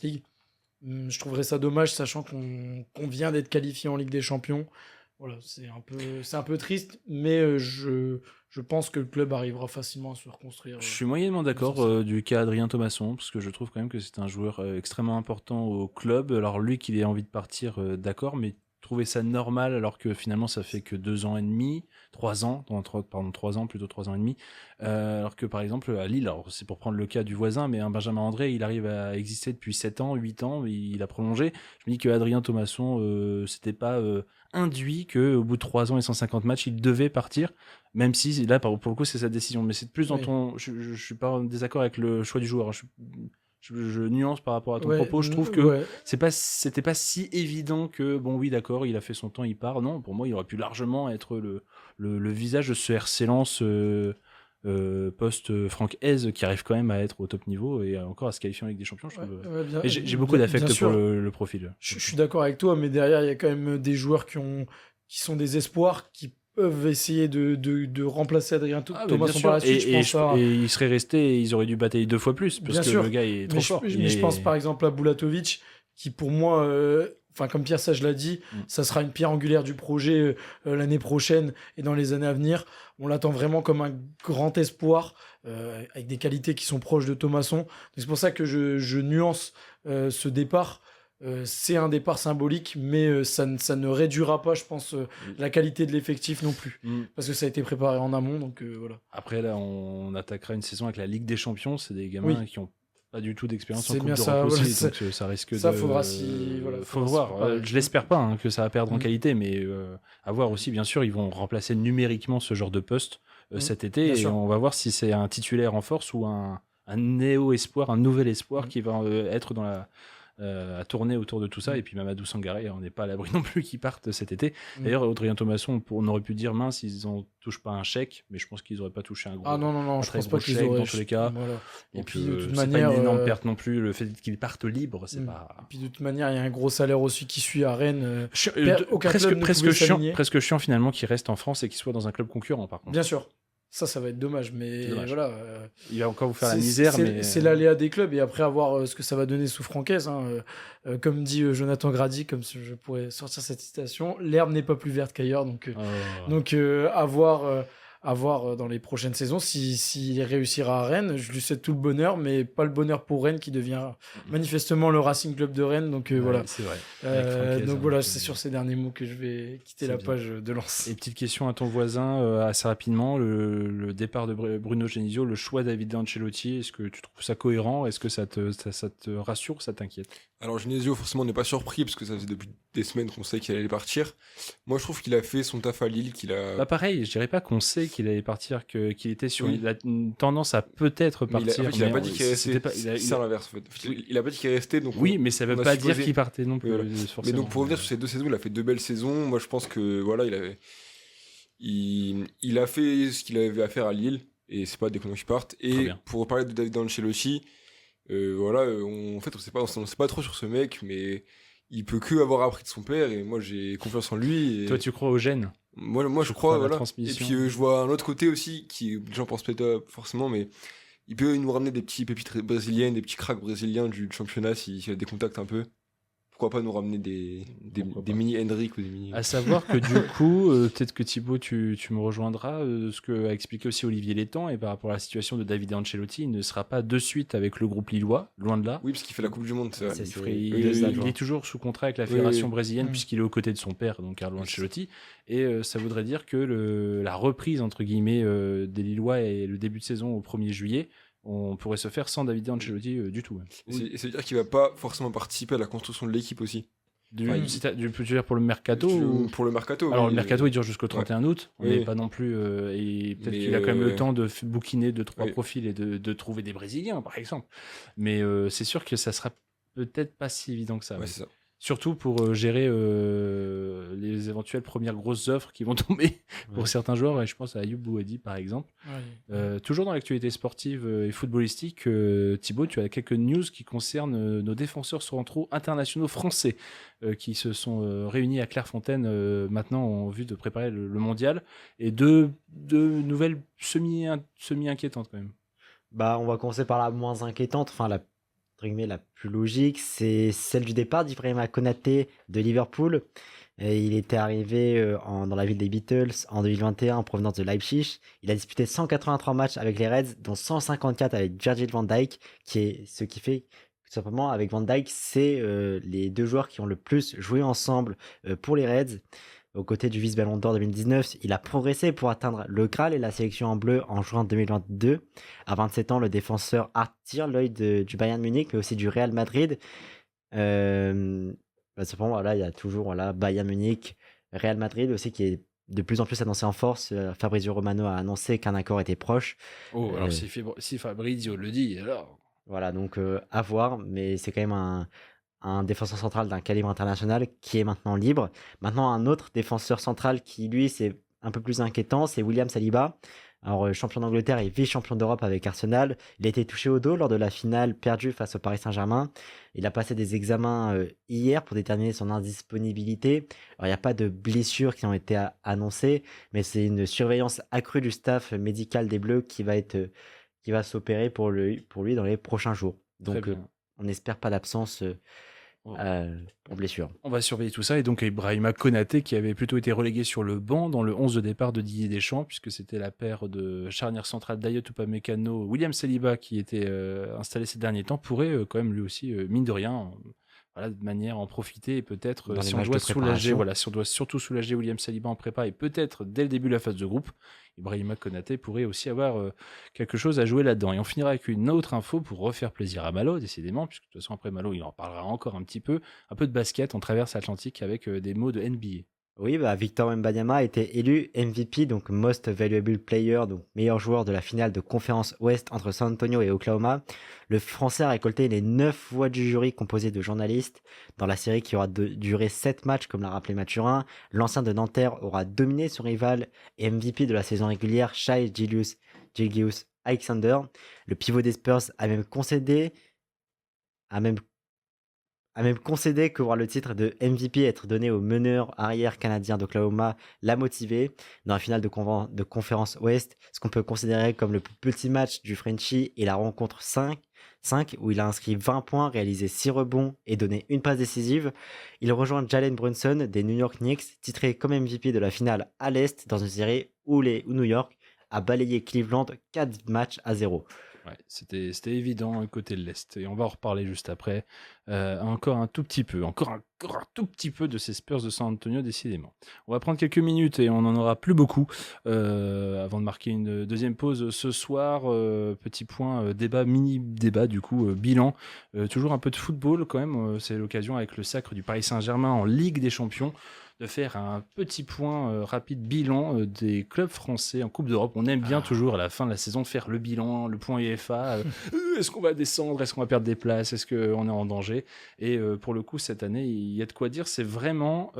J: League. Je trouverais ça dommage sachant qu'on vient d'être qualifié en Ligue des Champions. Voilà, c'est un peu triste, mais je pense que le club arrivera facilement à se reconstruire.
F: Je suis moyennement d'accord du cas Adrien Thomasson, parce que je trouve quand même que c'est un joueur extrêmement important au club. Alors lui qu'il ait envie de partir, d'accord, mais trouver ça normal alors que finalement ça fait que 2 ans et demi, 3 ans, pardon 3 ans, plutôt 3 ans et demi, alors que par exemple à Lille, alors c'est pour prendre le cas du voisin, mais un Benjamin André, il arrive à exister depuis 7 ans, 8 ans, il a prolongé. Je me dis que Adrien Thomasson, c'était pas induit qu'au bout de 3 ans et 150 matchs, il devait partir, même si là pour le coup c'est sa décision, mais c'est plus dans je suis pas en désaccord avec le choix du joueur, je nuance par rapport à ton
J: Ouais,
F: propos. Je trouve que
J: ouais.
F: c'était pas si évident que, bon, oui, d'accord, il a fait son temps, il part. Non, pour moi, il aurait pu largement être le visage de ce RC Lens post-Franck Hez, qui arrive quand même à être au top niveau et encore à se qualifier en Ligue des Champions, je trouve.
J: Ouais, bien-
F: Et j'ai beaucoup
J: bien
F: d'affect
J: sûr.
F: pour le profil.
J: Je suis d'accord avec toi, mais derrière, il y a quand même des joueurs qui sont des espoirs, qui peuvent essayer de remplacer Adrien
F: Ah, mais
J: Thomasson
F: bien
J: par la
F: sûr.
J: suite. Je pense à-
F: Et il serait resté et ils auraient dû batailler 2 fois plus parce
J: Bien
F: que
J: sûr.
F: le gars est trop
J: mais
F: fort.
J: mais je pense par exemple à Bulatovic, qui pour moi, comme Pierre Sage l'a dit, ça sera une pierre angulaire du projet l'année prochaine et dans les années à venir. On l'attend vraiment comme un grand espoir, avec des qualités qui sont proches de Thomasson. Donc c'est pour ça que je nuance ce départ. C'est un départ symbolique, mais ça ne réduira pas, je pense, la qualité de l'effectif non plus. Parce que ça a été préparé en amont, donc voilà.
F: Après, là, on attaquera une saison avec la Ligue des Champions. C'est des gamins
J: Oui.
F: qui ont pas du tout d'expérience en
J: C'est
F: Coupe
J: bien
F: d'Europe
J: ça,
F: aussi,
J: voilà,
F: donc ça risque
J: ça
F: de...
J: faudra
F: faut
J: faudra s'y
F: voir.
J: préparer.
F: Je l'espère pas que ça va perdre en qualité, mais à voir aussi, bien sûr, ils vont remplacer numériquement ce genre de poste cet été,
J: Bien
F: et
J: sûr.
F: on va voir si c'est un titulaire en force ou un néo-espoir, un nouvel espoir qui va être dans à tourner autour de tout ça. Et puis Mamadou Sangaré, on n'est pas à l'abri non plus qu'il parte cet été. D'ailleurs, Adrien Thomasson, on aurait pu dire mince, ils en touchent pas un chèque, mais je pense qu'ils n'auraient pas touché un gros.
J: Ah non,
F: un
J: je
F: très
J: pense
F: gros
J: pas qu'ils
F: chèque
J: auraient.
F: dans tous les cas.
J: Voilà. Et
F: Donc,
J: puis de toute
F: c'est
J: manière,
F: pas une énorme perte non plus. Le fait qu'ils partent libres, c'est pas.
J: Et puis de toute manière, il y a un gros salaire aussi qui suit à Rennes. Aucun
F: presque,
J: club ne
F: presque
J: pouvait
F: chiant,
J: s'aligner.
F: presque chiant finalement qu'il reste en France et qu'il soit dans un club concurrent par contre.
J: Bien sûr. Ça va être dommage, mais
F: C'est dommage.
J: voilà.
F: Il va encore vous faire la
J: c'est-
F: misère,
J: c'est-
F: mais
J: C'est l'aléa des clubs, et après, à voir ce que ça va donner sous Francaise. Comme dit Jonathan Grady, comme si je pourrais sortir cette citation, l'herbe n'est pas plus verte qu'ailleurs, donc à voir dans les prochaines saisons s'il réussira à Rennes. Je lui souhaite tout le bonheur, mais pas le bonheur pour Rennes, qui devient manifestement le Racing Club de Rennes. Donc voilà.
F: c'est vrai. Avec Francaise,
J: Donc
F: hein,
J: voilà,
F: donc,
J: c'est sur ces derniers mots que je vais quitter
F: c'est
J: la
F: bien.
J: page de Lens.
F: Et petite question à ton voisin, assez rapidement, le départ de Bruno Genesio, le choix d'David Ancelotti, est-ce que tu trouves ça cohérent? Est-ce que ça te rassure ou ça t'inquiète?
I: Alors Genesio, forcément, on n'est pas surpris parce que ça faisait depuis des semaines qu'on sait qu'il allait partir. Moi, je trouve qu'il a fait son taf à Lille, qu'il a.
F: Bah pareil, je dirais pas qu'on sait qu'il allait partir, qu'il était sur
I: Oui.
F: une tendance à peut-être
I: Mais
F: partir.
I: il a
F: mais
I: pas dit qu'il restait.
F: c'était pas-
I: C'est à l'inverse, en fait. Il a pas dit qu'il restait. Donc
F: Oui, mais ça veut
I: on a
F: pas
I: supposé.
F: dire qu'il partait non plus.
I: Voilà.
F: Forcément.
I: Mais donc pour revenir sur ces 2 saisons, il a fait 2 belles saisons. Moi, je pense que voilà, il a fait ce qu'il avait à faire à Lille, et c'est pas des conneries qui partent.
F: Très
I: Et
F: bien.
I: pour parler de David Ancelotti, voilà, en fait, on sait pas trop sur ce mec, mais il peut que avoir appris de son père, et moi j'ai confiance en lui. Et
F: Toi, tu crois au gène?
I: moi je
F: Tu crois
I: crois,
F: à la
I: voilà. Et
F: transmission.
I: puis je vois un autre côté aussi, qui les gens pensent peut-être pas forcément, mais il peut nous ramener des petits pépites brésiliennes, des petits cracks brésiliens du championnat s'il a des contacts un peu. Pourquoi pas nous ramener des mini Hendrik ou des mini.
F: À savoir que du coup, peut-être que Thibaut, tu me rejoindras, ce que a expliqué aussi Olivier Létang, et par rapport à la situation de David Ancelotti, il ne sera pas de suite avec le groupe lillois, loin de là.
I: Oui, parce qu'il fait la Coupe du Monde, c'est vrai.
F: Il est toujours sous contrat avec la fédération
I: oui.
F: brésilienne, puisqu'il est aux côtés de son père, donc Carlo Ancelotti, et ça voudrait dire que la reprise, entre guillemets, des Lillois et le début de saison au 1er juillet, on pourrait se faire sans David Ancelotti du tout.
I: Et ça veut dire qu'il va pas forcément participer à la construction de l'équipe aussi.
F: Tu veux dire pour le mercato
I: Pour le mercato.
F: Alors
I: oui,
F: le mercato il dure jusqu'au 31 août, on n'est pas non plus et peut-être
I: Mais
F: qu'il a quand même le temps de bouquiner 2-3 profils et de trouver des Brésiliens par exemple. Mais c'est sûr que ça sera peut-être pas si évident que ça.
I: Ouais, c'est ça.
F: Surtout pour gérer les éventuelles premières grosses offres qui vont tomber pour certains joueurs, et je pense à Ayoub Bouhadi par exemple. Toujours dans l'actualité sportive et footballistique, Thibaut, tu as quelques news qui concernent nos défenseurs centraux internationaux français qui se sont réunis à Clairefontaine maintenant en vue de préparer le mondial, et deux nouvelles semi-inquiétantes quand même.
H: On va commencer par la moins inquiétante, enfin la plus logique, c'est celle du départ d'Ibrahima Konaté de Liverpool. Et il était arrivé dans la ville des Beatles en 2021 en provenance de Leipzig. Il a disputé 183 matchs avec les Reds, dont 154 avec Virgil van Dijk, ce qui fait tout simplement avec Van Dijk, c'est les 2 joueurs qui ont le plus joué ensemble pour les Reds. Aux côtés du vice-ballon d'or 2019, il a progressé pour atteindre le Graal et la sélection en bleu en juin 2022. À 27 ans, le défenseur attire l'œil du Bayern Munich, mais aussi du Real Madrid. Cependant, voilà, il y a toujours Bayern Munich, Real Madrid aussi qui est de plus en plus annoncé en force. Fabrizio Romano a annoncé qu'un accord était proche.
F: Alors si Fabrizio le dit, alors...
H: Voilà, donc à voir, mais c'est quand même un défenseur central d'un calibre international qui est maintenant libre. Maintenant, un autre défenseur central qui, lui, c'est un peu plus inquiétant, c'est William Saliba. Alors, champion d'Angleterre et vice-champion d'Europe avec Arsenal. Il a été touché au dos lors de la finale perdue face au Paris Saint-Germain. Il a passé des examens hier pour déterminer son indisponibilité. Alors, il n'y a pas de blessures qui ont été annoncées, mais c'est une surveillance accrue du staff médical des Bleus qui va s'opérer pour lui dans les prochains jours.
F: Très
H: Donc,
F: bien.
H: on n'espère pas d'absence
F: Oh.
H: pour blessure.
F: On va surveiller tout ça. Et donc, Ibrahima Konaté, qui avait plutôt été relégué sur le banc dans le 11 de départ de Didier Deschamps, puisque c'était la paire de charnière centrale Dayot Upamecano, William Saliba, qui était installé ces derniers temps, pourrait quand même lui aussi, mine de rien, voilà, de manière à en profiter et peut-être,
H: Dans les
F: si on
H: matchs
F: doit
H: de
F: soulager,
H: préparation.
F: voilà, si on doit surtout soulager William Saliba en prépa et peut-être dès le début de la phase de groupe, Ibrahima Konaté pourrait aussi avoir quelque chose à jouer là-dedans. Et on finira avec une autre info pour refaire plaisir à Malo, décidément, puisque de toute façon, après Malo, il en parlera encore un peu de basket. On traverse l'Atlantique avec des mots de NBA.
H: Oui, Victor Wembanyama a été élu MVP, donc Most Valuable Player, donc meilleur joueur de la finale de conférence Ouest entre San Antonio et Oklahoma. Le Français a récolté les 9 voix du jury composé de journalistes dans la série qui aura duré 7 matchs, comme l'a rappelé Mathurin. L'ancien de Nanterre aura dominé son rival et MVP de la saison régulière, Shai Gilgeous-Alexander. Le pivot des Spurs a même concédé que voir le titre de MVP être donné au meneur arrière canadien d'Oklahoma l'a motivé. Dans la finale de conférence Ouest, ce qu'on peut considérer comme le plus petit match du Frenchie est la rencontre 5 où il a inscrit 20 points, réalisé 6 rebonds et donné une passe décisive. Il rejoint Jalen Brunson des New York Knicks, titré comme MVP de la finale à l'Est dans une série où New York a balayé Cleveland 4 matchs à 0.
F: Ouais, c'était évident côté de l'Est. Et on va en reparler juste après. Encore un tout petit peu de ces Spurs de San Antonio, décidément. On va prendre quelques minutes et on n'en aura plus beaucoup avant de marquer une deuxième pause ce soir. Petit point mini-débat du coup, bilan. Toujours un peu de football quand même. C'est l'occasion avec le sacre du Paris Saint-Germain en Ligue des Champions de faire un petit point rapide bilan des clubs français en Coupe d'Europe. On aime bien toujours à la fin de la saison de faire le bilan, le point UEFA. Est-ce qu'on va descendre? Est-ce qu'on va perdre des places? Est-ce qu'on est en danger? Et pour le coup, cette année, il y a de quoi dire. C'est vraiment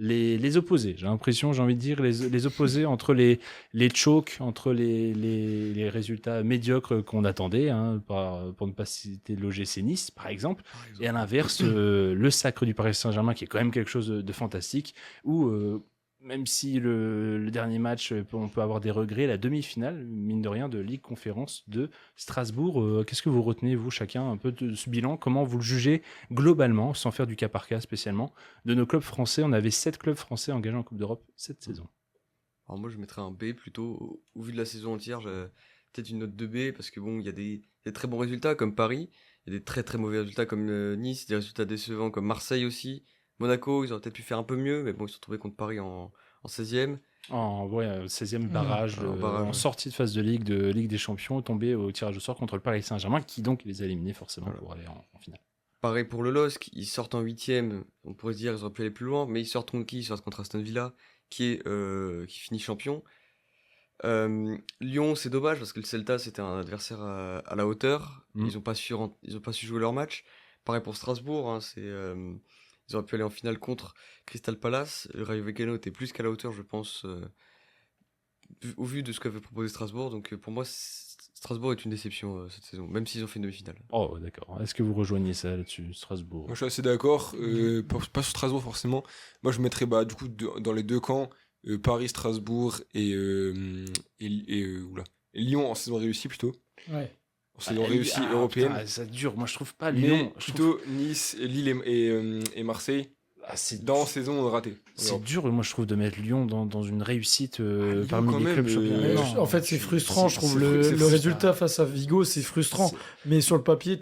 F: les opposés. J'ai l'impression, j'ai envie de dire, les opposés entre les chokes, entre les résultats médiocres qu'on attendait, hein, pour ne pas citer l'OGC Nice, par exemple. Et à l'inverse, le sacre du Paris Saint-Germain, qui est quand même quelque chose de fantastique, où même si le dernier match, on peut avoir des regrets, la demi-finale, mine de rien, de Ligue Conférence de Strasbourg. Qu'est-ce que vous retenez, vous, chacun, un peu de ce bilan? Comment vous le jugez globalement, sans faire du cas par cas spécialement, de nos clubs français? On avait 7 clubs français engagés en Coupe d'Europe cette saison.
G: Alors moi, je mettrais un B plutôt. Au vu de la saison entière, j'ai peut-être une note de B, parce que bon, il y a des très bons résultats comme Paris, il y a des très très mauvais résultats comme Nice, des résultats décevants comme Marseille aussi. Monaco, ils auraient peut-être pu faire un peu mieux, mais bon, ils se sont retrouvés contre Paris en 16e.
F: En 16e barrage, en sortie de phase de Ligue des Champions, tombé au tirage au sort contre le Paris Saint-Germain, qui donc les a éliminés forcément pour aller en finale.
G: Pareil pour le LOSC, ils sortent en 8e, on pourrait se dire qu'ils auraient pu aller plus loin, mais ils sortent contre qui? Ils sortent contre Aston Villa, qui finit champion. Lyon, c'est dommage, parce que le Celta, c'était un adversaire à la hauteur. Ils n'ont pas su jouer leur match. Pareil pour Strasbourg, hein, ils auraient pu aller en finale contre Crystal Palace. Le Rayo Vallecano était plus qu'à la hauteur, je pense, au vu de ce qu'avait proposé Strasbourg. Donc pour moi, Strasbourg est une déception cette saison, même s'ils ont fait une demi-finale.
F: Oh, d'accord. Est-ce que vous rejoignez ça là-dessus, Strasbourg?
I: Moi, je suis assez d'accord. Pas sur Strasbourg, forcément. Moi, je mettrais du coup dans les deux camps, Paris, Strasbourg et Lyon en saison réussie plutôt.
J: Ouais.
I: En saison réussie européenne.
F: Putain, ça dure. Moi, je trouve pas
I: Mais
F: Lyon.
I: plutôt Nice, Lille et Marseille. Dans saison ratée.
F: C'est dur, moi je trouve, de mettre Lyon dans une réussite
I: Lyon,
F: parmi
I: quand
F: les
I: même,
F: clubs champions.
J: En fait, c'est frustrant, je trouve. Le résultat face à Vigo, c'est frustrant. Mais sur le papier,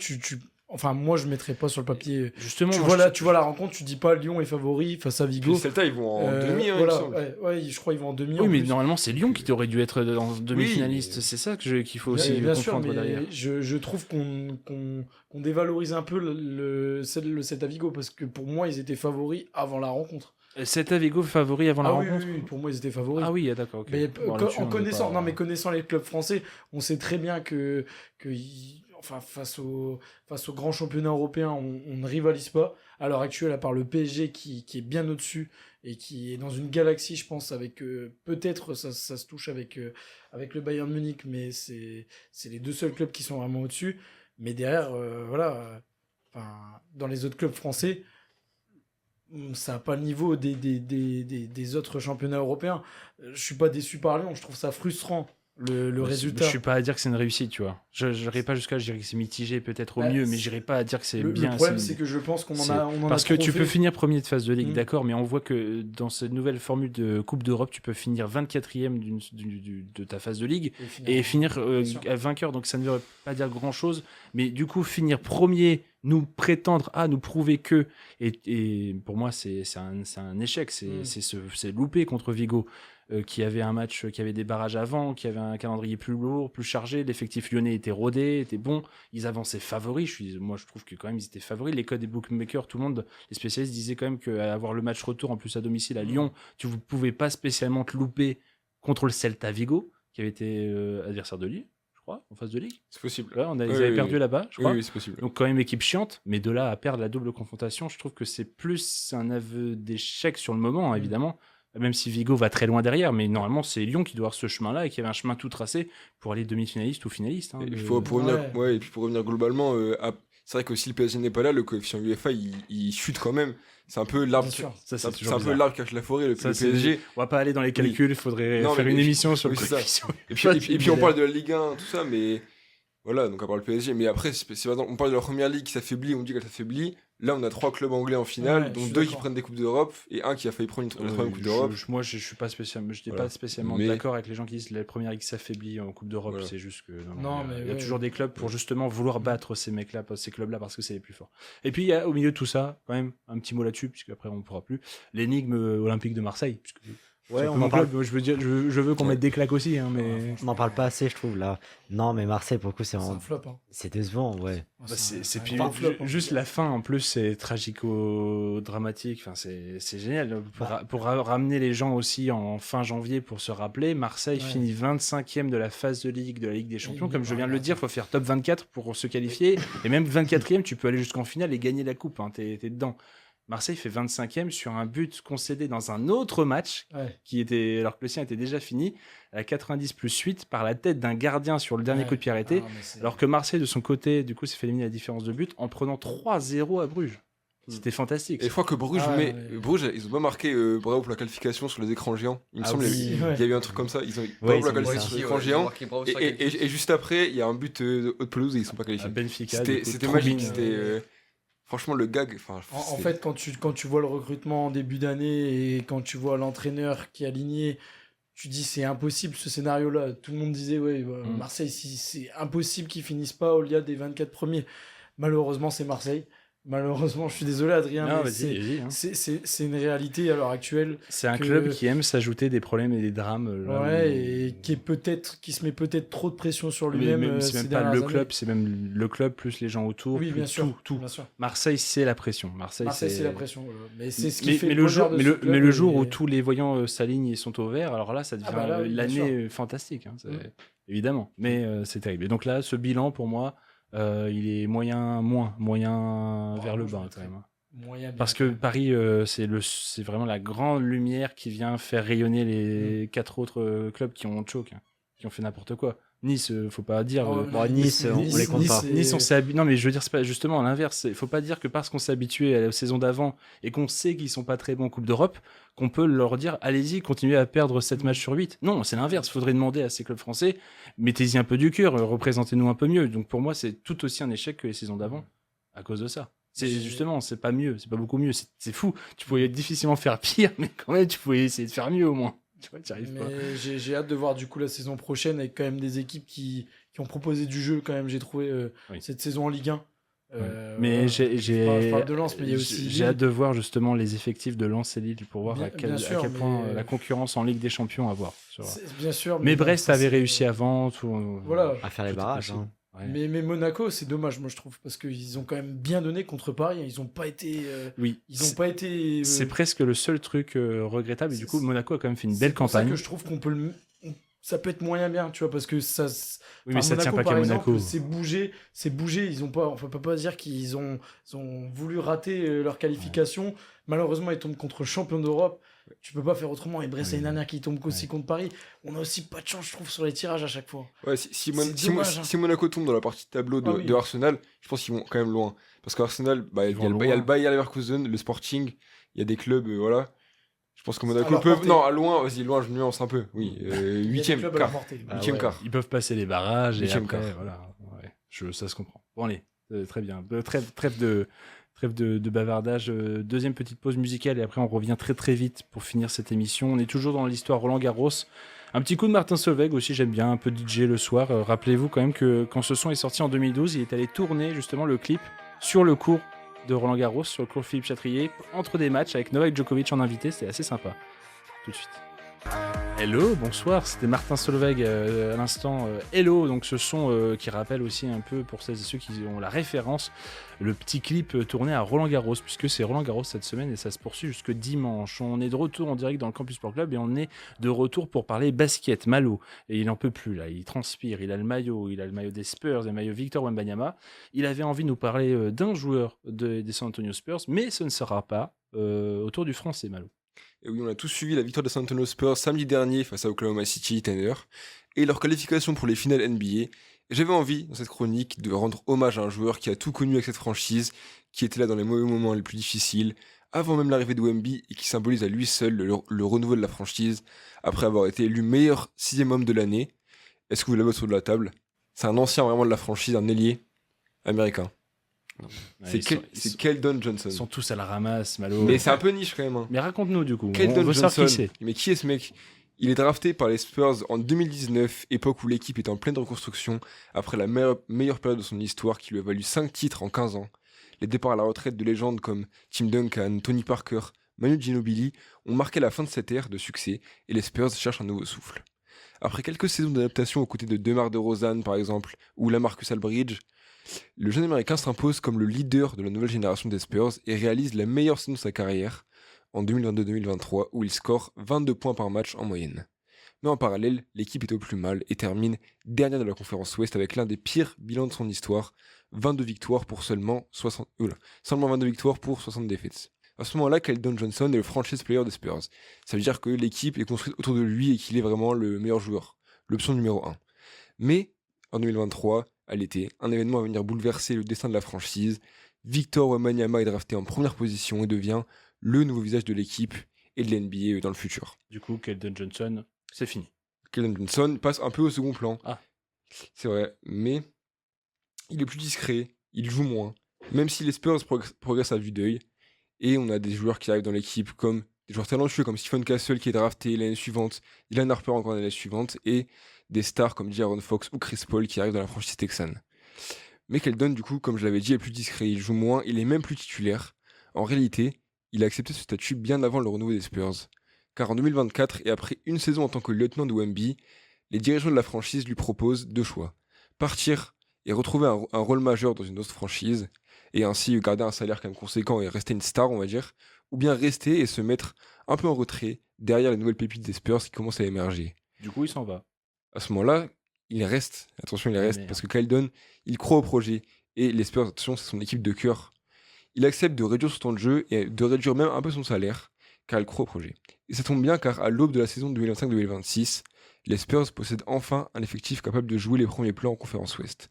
J: enfin, moi, je mettrais pas sur le papier.
F: Justement,
J: tu vois la rencontre, tu dis pas Lyon est favori face à Vigo.
I: Puis Celta, ils vont en demi, hein,
J: voilà,
I: il me semble.
J: ouais, je crois qu'ils vont en demi.
F: Oui, mais normalement, c'est Lyon qui aurait dû être en demi-finaliste. C'est ça qu'il faut aussi
J: bien sûr,
F: comprendre
J: mais
F: derrière.
J: je trouve qu'on dévalorise un peu le Celta Vigo, parce que pour moi, ils étaient favoris avant la rencontre.
F: Celta Vigo favori avant la rencontre?
J: Oui, pour moi, ils étaient favoris.
F: Ah oui, d'accord. Okay.
J: Mais
F: Bon,
J: connaissant les clubs français, on sait très bien que enfin, face aux grands championnats européens, on ne rivalise pas. À l'heure actuelle, à part le PSG qui est bien au-dessus et qui est dans une galaxie, je pense, avec peut-être ça se touche avec le Bayern Munich, mais c'est les deux seuls clubs qui sont vraiment au-dessus. Mais derrière, dans les autres clubs français, ça n'a pas le niveau des autres championnats européens. Je suis pas déçu par Lyon, je trouve ça frustrant. Le résultat.
F: Je suis pas à dire que c'est une réussite, tu vois. Je n'irai pas jusqu'à, je dirais que c'est mitigé peut-être au mieux, mais j'irai pas à dire que c'est bien.
J: Le problème, c'est que je pense qu'on en a
F: parce que tu
J: trop
F: peux
J: fait.
F: finir premier de phase de Ligue, d'accord, mais on voit que dans cette nouvelle formule de Coupe d'Europe, tu peux finir 24e de ta phase de Ligue et finir vainqueur, donc ça ne veut pas dire grand-chose, mais du coup, finir premier, nous prouver que, et pour moi, c'est un échec, c'est loupé contre Vigo. Qui avait un match, qui avait des barrages avant, qui avait un calendrier plus lourd, plus chargé, l'effectif lyonnais était rodé, était bon, ils avançaient favoris, moi je trouve que quand même ils étaient favoris, les codes des bookmakers, tout le monde, les spécialistes disaient quand même qu'avoir le match retour en plus à domicile à Lyon, tu ne pouvais pas spécialement te louper contre le Celta Vigo, qui avait été adversaire de Lille, je crois, en phase de Ligue.
I: C'est possible.
F: Ouais, ils avaient perdu là-bas, je crois.
I: Oui, c'est possible.
F: Donc quand même équipe chiante, mais de là à perdre la double confrontation, je trouve que c'est plus un aveu d'échec sur le moment, évidemment. Même si Vigo va très loin derrière, mais normalement c'est Lyon qui doit avoir ce chemin-là et qui avait un chemin tout tracé pour aller demi-finaliste ou finaliste.
I: Et puis pour revenir globalement, c'est vrai que si le PSG n'est pas là, le coefficient UEFA il chute quand même. C'est un peu l'arbre qui cache la forêt, le PSG.
F: On va pas aller dans les calculs, il faudrait faire une émission sur le coefficient.
I: Et puis on parle de la Ligue 1, tout ça, mais voilà, donc à part le PSG. Mais après, on parle de la première ligue qui s'affaiblit, on dit qu'elle s'affaiblit. Là, on a 3 clubs anglais en finale, dont 2 qui prennent des Coupes d'Europe et un qui a failli prendre la troisième Coupe d'Europe.
F: Moi, je suis pas spécialement d'accord avec les gens qui disent que la première ligue s'affaiblit en Coupe d'Europe. Voilà. C'est juste que il y a toujours des clubs pour justement vouloir battre ces mecs-là, ces clubs-là, parce que c'est les plus forts. Et puis, il y a au milieu de tout ça, quand même, un petit mot là-dessus, puisque après on ne pourra plus, l'énigme olympique de Marseille. Puisque
H: ouais, on en parle.
F: Je veux qu'on mette des claques aussi, hein, mais
H: on n'en parle pas assez, je trouve là. Non, mais Marseille pour le coup, c'est
J: un flop. Hein.
H: C'est décevant, ouais.
F: C'est puis juste la fin en plus, c'est tragico-dramatique. Enfin, c'est génial pour ramener les gens aussi en fin janvier pour se rappeler. Marseille finit 25e de la phase de Ligue de la Ligue des Champions, comme je viens de le dire. Il faut faire top 24 pour se qualifier, et même 24e, tu peux aller jusqu'en finale et gagner la coupe. Hein, t'es dedans. Marseille fait 25e sur un but concédé dans un autre match alors que le sien était déjà fini à la 90 plus 8 par la tête d'un gardien sur le dernier coup de pied arrêté, alors que Marseille de son côté du coup s'est fait éliminer la différence de but en prenant 3-0 à Bruges. C'était fantastique.
I: Et je crois que Bruges, Bruges, ils ont pas marqué bravo pour la qualification sur les écrans géants. Il me semble qu'il y a eu un truc comme ça. Ils ont bravo pour la qualification sur les écrans géants. Et juste après, il y a un but de haute pelouse et ils sont pas qualifiés.
F: Benfica.
I: C'était magique. Franchement, le gag.
J: En fait, quand tu vois le recrutement en début d'année et quand tu vois l'entraîneur qui est aligné, tu dis c'est impossible ce scénario-là. Tout le monde disait Marseille, c'est impossible qu'ils finissent pas au-delà des 24 premiers. Malheureusement, c'est Marseille. Malheureusement, je suis désolé Adrien, mais c'est une réalité à l'heure actuelle.
F: C'est un club qui aime s'ajouter des problèmes et des drames.
J: Et qui se met peut-être trop de pression sur lui-même.
F: C'est même pas le club, c'est même le club plus les gens autour.
J: Oui, bien sûr.
F: Tout. Marseille, c'est la pression.
J: Marseille, c'est la pression. Mais c'est ce qui fait
F: le jour où tous les voyants s'alignent et sont au vert, alors là, ça devient l'année fantastique. Hein, évidemment. Mais c'est terrible. Et donc là, ce bilan, pour moi, il est moyen vers le bas quand même. Parce que Paris, c'est vraiment la grande lumière qui vient faire rayonner les 4 autres clubs qui ont choke, qui ont fait n'importe quoi. Nice, faut pas dire.
H: Nice, on les compte pas.
F: Nice, on s'est habitué. Non, mais je veux dire, c'est pas justement à l'inverse. Faut pas dire que parce qu'on s'est habitué à la saison d'avant et qu'on sait qu'ils sont pas très bons en Coupe d'Europe, qu'on peut leur dire allez-y, continuez à perdre 7 matchs sur 8. Non, c'est l'inverse. Faudrait demander à ces clubs français mettez-y un peu du cœur, représentez-nous un peu mieux. Donc pour moi, c'est tout aussi un échec que les saisons d'avant à cause de ça. C'est justement, c'est pas mieux, c'est pas beaucoup mieux. C'est fou. Tu pouvais difficilement faire pire, mais quand même, tu pouvais essayer de faire mieux au moins. Tu vois, tu arrives pas.
J: J'ai hâte de voir du coup la saison prochaine avec quand même des équipes qui ont proposé du jeu quand même, j'ai trouvé cette saison en Ligue 1.
F: Mais
J: je parle de Lens, mais il y a aussi
F: j'ai hâte de voir justement les effectifs de Lens et Lille pour voir à quel point la concurrence en Ligue des Champions à voir.
J: Bien sûr.
F: Mais Brest avait réussi avant
H: à faire les barrages.
J: Mais Monaco, c'est dommage, moi je trouve, parce qu'ils ont quand même bien donné contre Paris. Ils n'ont pas été.
F: C'est presque le seul truc regrettable. Et du coup, Monaco a quand même fait une belle campagne.
J: C'est pour ça que je trouve qu'on peut ça peut être moyen bien, tu vois, parce que ça.
F: Oui, mais ça tient pas
J: par
F: qu'à
J: exemple,
F: Monaco.
J: C'est bougé. On peut pas dire qu'ils ont voulu rater leur qualification. Malheureusement, ils tombent contre le champion d'Europe. Tu peux pas faire autrement. Et Brest, l'année dernière, qui tombe aussi contre Paris. On a aussi pas de chance, je trouve, sur les tirages à chaque fois.
I: Ouais, si
J: dommage, hein.
I: Monaco tombe dans la partie de tableau de Arsenal, je pense qu'ils vont quand même loin. Parce qu'Arsenal, il y a le Bayer Leverkusen, le Sporting, il y a des clubs, voilà. Je pense que Monaco peut. Non, à loin, vas-y, loin, je nuance un peu. Oui, 8ème quart. 8ème quart.
F: Ils peuvent passer les barrages et après,
I: quart.
F: voilà. Ouais, ça se comprend. Bon, allez, très bien. Trêve de bavardage. Deuxième petite pause musicale et après, on revient très très vite pour finir cette émission. On est toujours dans l'histoire Roland-Garros. Un petit coup de Martin Solveig aussi, j'aime bien, un peu DJ le soir. Rappelez-vous quand même que quand ce son est sorti en 2012, il est allé tourner justement le clip sur le cours de Roland-Garros, sur le cours Philippe Chatrier, entre des matchs avec Novak Djokovic en invité, c'est assez sympa. Tout de suite. Hello, bonsoir, c'était Martin Solveig à l'instant. Hello, donc ce son qui rappelle aussi un peu pour celles et ceux qui ont la référence, le petit clip tourné à Roland-Garros, puisque c'est Roland-Garros cette semaine et ça se poursuit jusque dimanche. On est de retour en direct dans le Campus Sport Club et on est de retour pour parler basket. Malo, et il n'en peut plus là, il transpire, il a le maillot des Spurs, le maillot Victor Wembanyama. Il avait envie de nous parler d'un joueur des San Antonio Spurs, mais ce ne sera pas autour du français, Malo.
I: Et oui, on a tous suivi la victoire des San Antonio Spurs samedi dernier face à Oklahoma City Thunder et leur qualification pour les finales NBA. Et j'avais envie, dans cette chronique, de rendre hommage à un joueur qui a tout connu avec cette franchise, qui était là dans les mauvais moments les plus difficiles, avant même l'arrivée de Wemby, et qui symbolise à lui seul le renouveau de la franchise, après avoir été élu meilleur 6e homme de l'année. Est-ce que vous l'avez autour de la table ? C'est un ancien vraiment de la franchise, un ailier américain. C'est Keldon Johnson.
F: Ils sont tous à la ramasse, Malo.
I: Mais c'est un peu niche quand même. Hein.
F: Mais raconte-nous du coup.
I: Keldon
F: on veut savoir
I: Johnson.
F: qui c'est.
I: Mais qui est ce mec ? Il est drafté par les Spurs en 2019, époque où l'équipe était en pleine reconstruction, après la meilleure période de son histoire qui lui a valu 5 titres en 15 ans. Les départs à la retraite de légendes comme Tim Duncan, Tony Parker, Manu Ginobili ont marqué la fin de cette ère de succès et les Spurs cherchent un nouveau souffle. Après quelques saisons d'adaptation aux côtés de DeMar DeRozan par exemple, ou LaMarcus Aldridge, le jeune américain s'impose comme le leader de la nouvelle génération des Spurs et réalise la meilleure saison de sa carrière en 2022-2023 où il score 22 points par match en moyenne. Mais en parallèle, l'équipe est au plus mal et termine dernière de la conférence Ouest avec l'un des pires bilans de son histoire, 22 victoires pour seulement 22 victoires pour 60 défaites. À ce moment-là, Keldon Johnson est le franchise player des Spurs. Ça veut dire que l'équipe est construite autour de lui et qu'il est vraiment le meilleur joueur, l'option numéro 1. Mais en 2023, à l'été, un événement va venir bouleverser le destin de la franchise. Victor Wembanyama est drafté en première position et devient le nouveau visage de l'équipe et de l'NBA dans le futur.
F: Du coup, Keldon Johnson, c'est fini.
I: Keldon Johnson passe un peu au second plan.
F: Ah.
I: C'est vrai, mais il est plus discret, il joue moins. Même si les Spurs progressent à vue d'œil, et on a des joueurs qui arrivent dans l'équipe comme des joueurs talentueux comme Stephen Castle qui est drafté l'année suivante, Dylan Harper encore l'année suivante, et des stars comme De'Aaron Fox ou Chris Paul qui arrivent dans la franchise texane. Mais Keldon, du coup, comme je l'avais dit, est plus discret, il joue moins, il est même plus titulaire. En réalité, il a accepté ce statut bien avant le renouveau des Spurs. Car en 2024, et après une saison en tant que lieutenant de Wemby, les dirigeants de la franchise lui proposent deux choix. Partir et retrouver un rôle majeur dans une autre franchise, et ainsi garder un salaire quand même conséquent et rester une star, on va dire, ou bien rester et se mettre un peu en retrait derrière les nouvelles pépites des Spurs qui commencent à émerger.
F: Du coup, il s'en va.
I: À ce moment-là, il reste. Attention, il reste, parce que Keldon, il croit au projet. Et les Spurs, attention, c'est son équipe de cœur. Il accepte de réduire son temps de jeu et de réduire même un peu son salaire, car il croit au projet. Et ça tombe bien, car à l'aube de la saison 2025-2026, les Spurs possèdent enfin un effectif capable de jouer les premiers plans en conférence Ouest.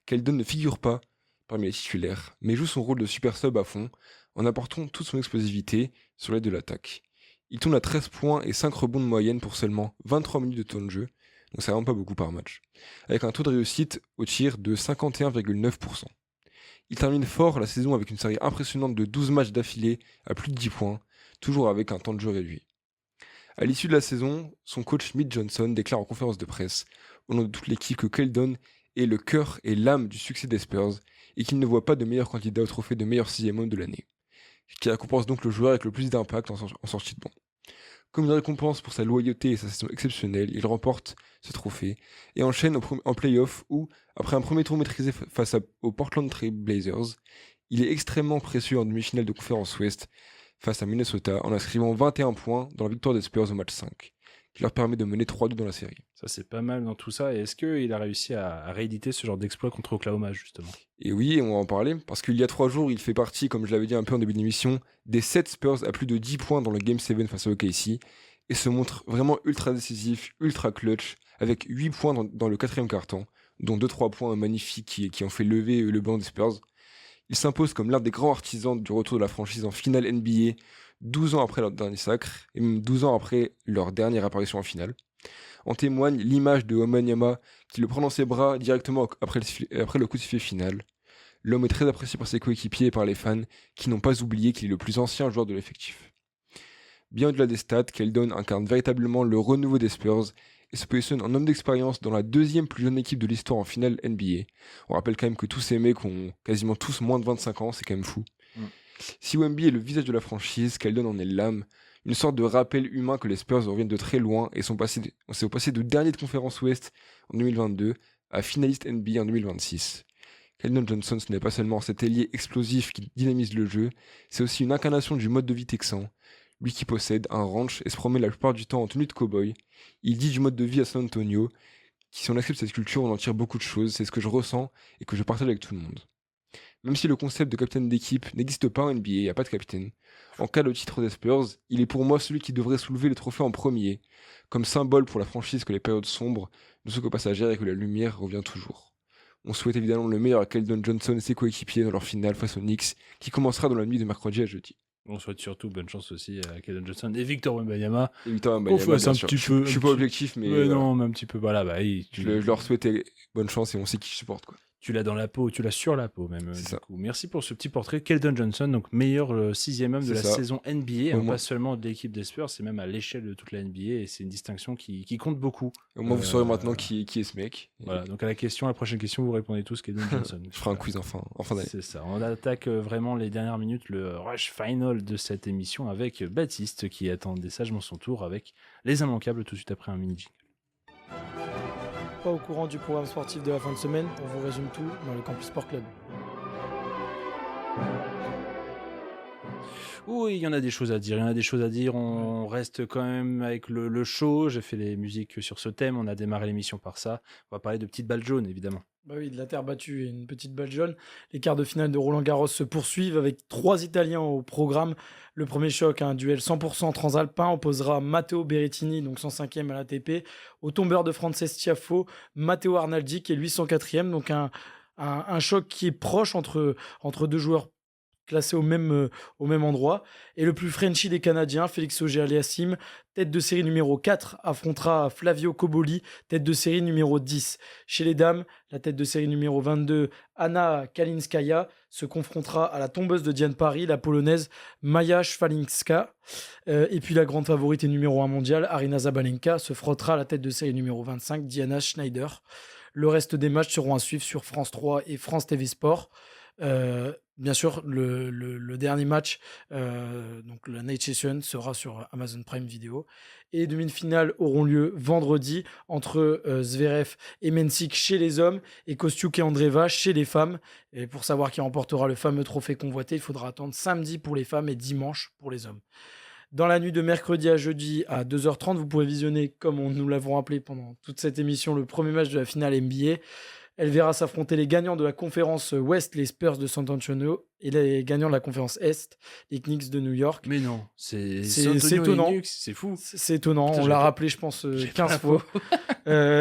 I: Keldon ne figure pas parmi les titulaires, mais joue son rôle de super sub à fond, en apportant toute son explosivité sur l'aide de l'attaque. Il tourne à 13 points et 5 rebonds de moyenne pour seulement 23 minutes de temps de jeu, donc c'est vraiment pas beaucoup par match, avec un taux de réussite au tir de 51,9%. Il termine fort la saison avec une série impressionnante de 12 matchs d'affilée à plus de 10 points, toujours avec un temps de jeu réduit. À l'issue de la saison, son coach Mitch Johnson déclare en conférence de presse, au nom de toute l'équipe, que Keldon est le cœur et l'âme du succès des Spurs et qu'il ne voit pas de meilleur candidat au trophée de meilleur 6e homme de l'année, qui récompense donc le joueur avec le plus d'impact en sortie de banc. Comme une récompense pour sa loyauté et sa saison exceptionnelle, il remporte ce trophée et enchaîne en play-off où, après un premier tour maîtrisé face aux Portland Trail Blazers, il est extrêmement précieux en demi-finale de conférence Ouest face à Minnesota en inscrivant 21 points dans la victoire des Spurs au match 5. qui leur permet de mener 3-2 dans la série.
F: Ça, c'est pas mal dans tout ça. Et est-ce qu'il a réussi à rééditer ce genre d'exploit contre Oklahoma, justement?
I: Et oui, on va en parler, parce qu'il y a 3 jours, il fait partie, comme je l'avais dit un peu en début d'émission, des 7 Spurs à plus de 10 points dans le Game 7 face à OKC, et se montre vraiment ultra décisif, ultra clutch, avec 8 points dans le 4e quart-temps, dont 2-3 points magnifiques qui ont fait lever le banc des Spurs. Il s'impose comme l'un des grands artisans du retour de la franchise en finale NBA, 12 ans après leur dernier sacre, et même 12 ans après leur dernière apparition en finale. En témoigne l'image de Wembanyama qui le prend dans ses bras directement après le coup de sifflet final. L'homme est très apprécié par ses coéquipiers et par les fans qui n'ont pas oublié qu'il est le plus ancien joueur de l'effectif. Bien au-delà des stats, Keldon incarne véritablement le renouveau des Spurs et se positionne en homme d'expérience dans la 2e plus jeune équipe de l'histoire en finale NBA. On rappelle quand même que tous ces mecs ont quasiment tous moins de 25 ans, c'est quand même fou. Si Wemby est le visage de la franchise, Keldon en est l'âme, une sorte de rappel humain que les Spurs reviennent de très loin et sont passés de dernier de conférence Ouest en 2022 à finaliste NBA en 2026. Keldon Johnson, ce n'est pas seulement cet ailier explosif qui dynamise le jeu, c'est aussi une incarnation du mode de vie texan. Lui qui possède un ranch et se promène la plupart du temps en tenue de cow-boy, il dit du mode de vie à San Antonio, qui si on accepte cette culture, on en tire beaucoup de choses, c'est ce que je ressens et que je partage avec tout le monde. Même si le concept de capitaine d'équipe n'existe pas en NBA, il n'y a pas de capitaine, en cas de titre des Spurs, il est pour moi celui qui devrait soulever le trophée en premier, comme symbole pour la franchise que les périodes sombres ne sont que passagères et que la lumière revient toujours. On souhaite évidemment le meilleur à Keldon Johnson et ses coéquipiers dans leur finale face aux Knicks, qui commencera dans la nuit de mercredi à jeudi.
F: On souhaite surtout bonne chance aussi à Keldon Johnson et Victor Wembanyama.
I: Bien sûr. Je suis pas objectif, mais...
F: Ouais, non, mais un petit peu, voilà.
I: Je leur souhaite bonne chance et on sait qui je supporte, quoi.
F: Tu l'as dans la peau, tu l'as sur la peau même.
I: C'est ça.
F: Coup. Merci pour ce petit portrait. Keldon Johnson, donc meilleur 6e homme de la saison NBA, pas seulement de l'équipe des Spurs, c'est même à l'échelle de toute la NBA et c'est une distinction qui compte beaucoup.
I: Au moins vous saurez maintenant qui est ce mec.
F: Voilà, donc à la prochaine question, vous répondez tous Keldon Johnson.
I: Je ferai un quiz en fin d'année.
F: C'est ça. On attaque vraiment les dernières minutes, le rush final de cette émission avec Baptiste qui attendait sagement son tour avec les immanquables tout de suite après un mini-jingle.
J: Pas au courant du programme sportif de la fin de semaine, on vous résume tout dans le Campus Sport Club.
F: Oui, il y en a des choses à dire, on reste quand même avec le show, j'ai fait les musiques sur ce thème, on a démarré l'émission par ça, on va parler de petites balles jaunes évidemment.
J: Bah oui, de la terre battue et une petite balle jaune. Les quarts de finale de Roland-Garros se poursuivent avec 3 Italiens au programme. Le premier choc, un duel 100% transalpin, opposera Matteo Berrettini, donc 105e à l'ATP, au tombeur de Frances Tiafoe, Matteo Arnaldi, qui est lui 104e. Donc un choc qui est proche entre deux joueurs classés au même endroit. Et le plus Frenchy des Canadiens, Félix Auger-Aliassime, tête de série numéro 4, affrontera Flavio Cobolli, tête de série numéro 10. Chez les dames, la tête de série numéro 22, Anna Kalinskaya, se confrontera à la tombeuse de Diane Paris, la polonaise Maja Szwalinska. Et puis la grande favorite et numéro 1 mondiale, Aryna Zabalenka, se frottera à la tête de série numéro 25, Diana Schneider. Le reste des matchs seront à suivre sur France 3 et France TV Sport. Bien sûr, le dernier match, donc la Night Session, sera sur Amazon Prime Video. Et les demi-finales auront lieu vendredi entre Zverev et Mensik chez les hommes et Kostiuk et Andreeva chez les femmes. Et pour savoir qui remportera le fameux trophée convoité, il faudra attendre samedi pour les femmes et dimanche pour les hommes. Dans la nuit de mercredi à jeudi à 2h30, vous pourrez visionner, comme nous l'avons rappelé pendant toute cette émission, le premier match de la finale NBA. Elle verra s'affronter les gagnants de la conférence Ouest, les Spurs de San Antonio, et les gagnants de la conférence Est, les Knicks de New York.
F: Mais non, c'est
J: étonnant.
F: C'est fou.
J: C'est étonnant, on l'a rappelé, je pense, 15 fois.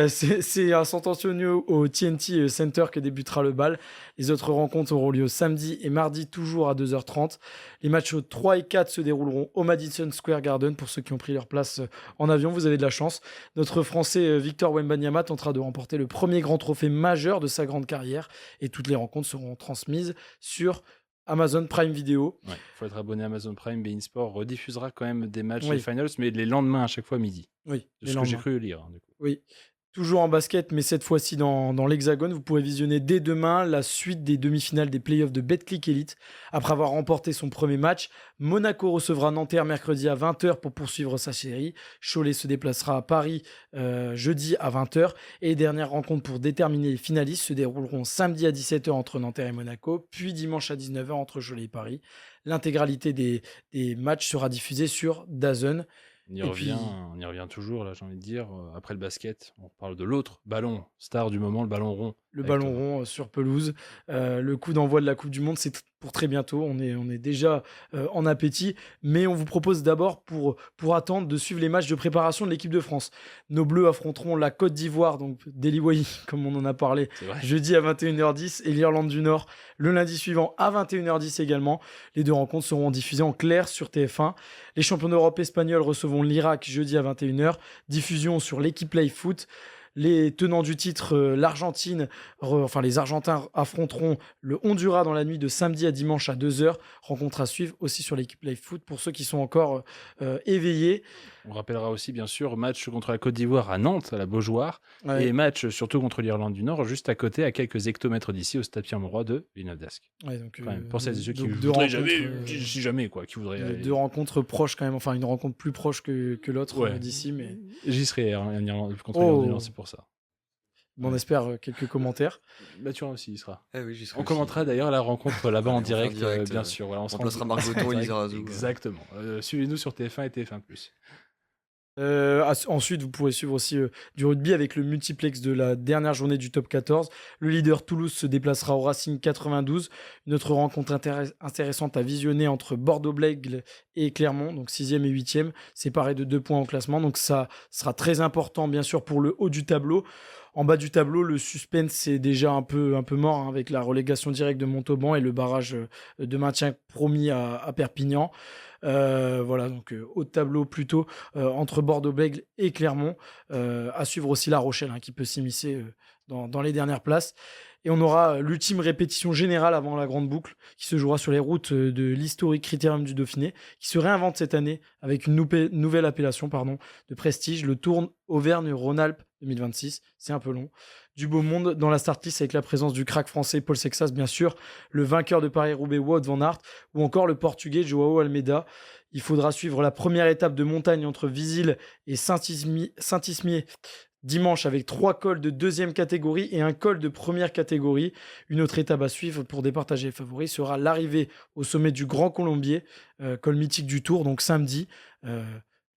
J: C'est à San Antonio au TNT Center que débutera le bal. Les autres rencontres auront lieu samedi et mardi, toujours à 2h30. Les matchs 3 et 4 se dérouleront au Madison Square Garden. Pour ceux qui ont pris leur place en avion, vous avez de la chance. Notre Français Victor Wembanyama tentera de remporter le premier grand trophée majeur de sa grande carrière. Et toutes les rencontres seront transmises sur Amazon Prime Video.
F: Il faut être abonné à Amazon Prime. beIN Sport rediffusera quand même des matchs des finals, mais les lendemains à chaque fois midi.
J: Oui,
F: c'est ce que j'ai cru lire. Du coup.
J: Oui. Toujours en basket, mais cette fois-ci dans l'Hexagone. Vous pourrez visionner dès demain la suite des demi-finales des playoffs de Betclic Elite. Après avoir remporté son premier match, Monaco recevra Nanterre mercredi à 20h pour poursuivre sa série. Cholet se déplacera à Paris jeudi à 20h. Et les dernières rencontres pour déterminer les finalistes se dérouleront samedi à 17h entre Nanterre et Monaco, puis dimanche à 19h entre Cholet et Paris. L'intégralité des matchs sera diffusée sur DAZN.
F: On y
J: Et
F: revient toujours, là, j'ai envie de dire. Après le basket, on parle de l'autre ballon, star du moment, le ballon rond.
J: Le
F: Avec
J: ballon
F: toi.
J: rond sur pelouse. Le coup d'envoi de la Coupe du Monde, c'est pour très bientôt. On est déjà en appétit. Mais on vous propose d'abord, pour attendre, de suivre les matchs de préparation de l'équipe de France. Nos Bleus affronteront la Côte d'Ivoire, donc Deliwai, comme on en a parlé,
F: C'est vrai.
J: jeudi à 21h10, et l'Irlande du Nord le lundi suivant à 21h10 également. Les deux rencontres seront diffusées en clair sur TF1. Les champions d'Europe espagnols recevront l'Irak jeudi à 21h. Diffusion sur l'équipe Play Foot. Les tenants du titre, l'Argentine, les Argentins affronteront le Honduras dans la nuit de samedi à dimanche à 2h. Rencontre à suivre aussi sur l'équipe Live Foot pour ceux qui sont encore éveillés.
F: On rappellera aussi, bien sûr, match contre la Côte d'Ivoire à Nantes, à la Beaujoire,
J: Ouais.
F: et match surtout contre l'Irlande du Nord, juste à côté, à quelques hectomètres d'ici, au stade Pierre-Mauroy de Villeneuve-d'Ascq.
J: Ouais, donc,
F: Quand même, pour celles et ceux qui
J: donc
F: voudraient si jamais, quoi, qui voudraient.
J: deux rencontres proches quand même, enfin une rencontre plus proche que l'autre
F: Ouais.
J: d'ici, mais
F: J'y serai en Irlande, contre l'Irlande du Nord, c'est pour ça.
J: bon, on espère quelques commentaires.
F: Mathurin aussi y sera.
G: Eh oui, j'y serai
F: On
G: aussi.
F: commentera d'ailleurs la rencontre là-bas en
G: On fera
F: direct, bien sûr. Voilà,
G: on
F: sera
G: placera
F: en
G: Marc Breton et
F: direct.
G: Lisa Razou.
F: Exactement. Suivez-nous sur TF1 et TF1+.
J: Ensuite, vous pourrez suivre aussi du rugby avec le multiplex de la dernière journée du top 14. Le leader Toulouse se déplacera au Racing 92. Une autre rencontre intéressante à visionner entre Bordeaux-Bègles et Clermont, donc 6e et 8e, séparés de 2 points au classement. Donc ça sera très important, bien sûr, pour le haut du tableau. En bas du tableau, le suspense est déjà un peu mort hein, avec la relégation directe de Montauban et le barrage de maintien promis à Perpignan. Voilà, donc haut de tableau plutôt entre Bordeaux-Bègles et Clermont. À suivre aussi La Rochelle hein, qui peut s'immiscer dans les dernières places. Et on aura l'ultime répétition générale avant la grande boucle qui se jouera sur les routes de l'historique Critérium du Dauphiné, qui se réinvente cette année avec une nouvelle appellation de prestige, le Tour Auvergne-Rhône-Alpes 2026. C'est un peu long. Du beau monde dans la start-list avec la présence du crack français Paul Sexas, bien sûr, le vainqueur de Paris-Roubaix Wout van Aert ou encore le portugais Joao Almeida. Il faudra suivre la première étape de montagne entre Visil et Saint-Ismier dimanche avec 3 cols de 2e catégorie et un col de première catégorie. Une autre étape à suivre pour départager les favoris sera l'arrivée au sommet du Grand Colombier, col mythique du Tour, donc samedi.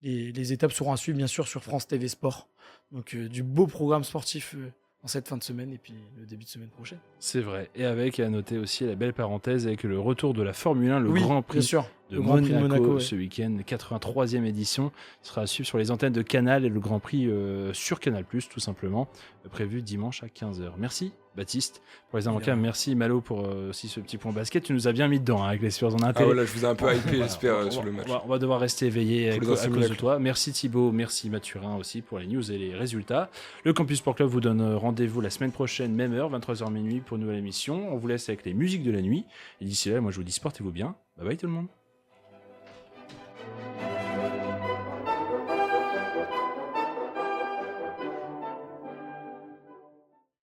J: Les étapes seront à suivre bien sûr sur France TV Sport. Donc du beau programme sportif en cette fin de semaine et puis le début de semaine prochaine.
F: C'est vrai. Et à noter aussi la belle parenthèse avec le retour de la Formule 1, le
J: Oui,
F: Grand
J: bien
F: Prix
J: sûr.
F: de
J: Le Grand Prix de
F: Monaco,
J: Monaco,
F: ce week-end, 83e édition, sera à suivre sur les antennes de Canal et le Grand Prix sur Canal+, tout simplement, prévu dimanche à 15h. Merci Baptiste pour les avocats, merci Malo pour aussi ce petit point basket. Tu nous as bien mis dedans hein, avec les Spurs en
I: Ah
F: inté.
I: voilà, je vous ai un peu hypé, j'espère, sur le match.
F: On va devoir rester éveillé à
I: Pour les
F: cause de
I: insomniaques.
F: toi. Merci Thibaut, merci Mathurin aussi pour les news et les résultats. Le Campus Sport Club vous donne rendez-vous la semaine prochaine, même heure, 23h minuit pour une nouvelle émission. On vous laisse avec les musiques de la nuit. Et d'ici là, moi je vous dis portez-vous bien. Bye bye tout le monde.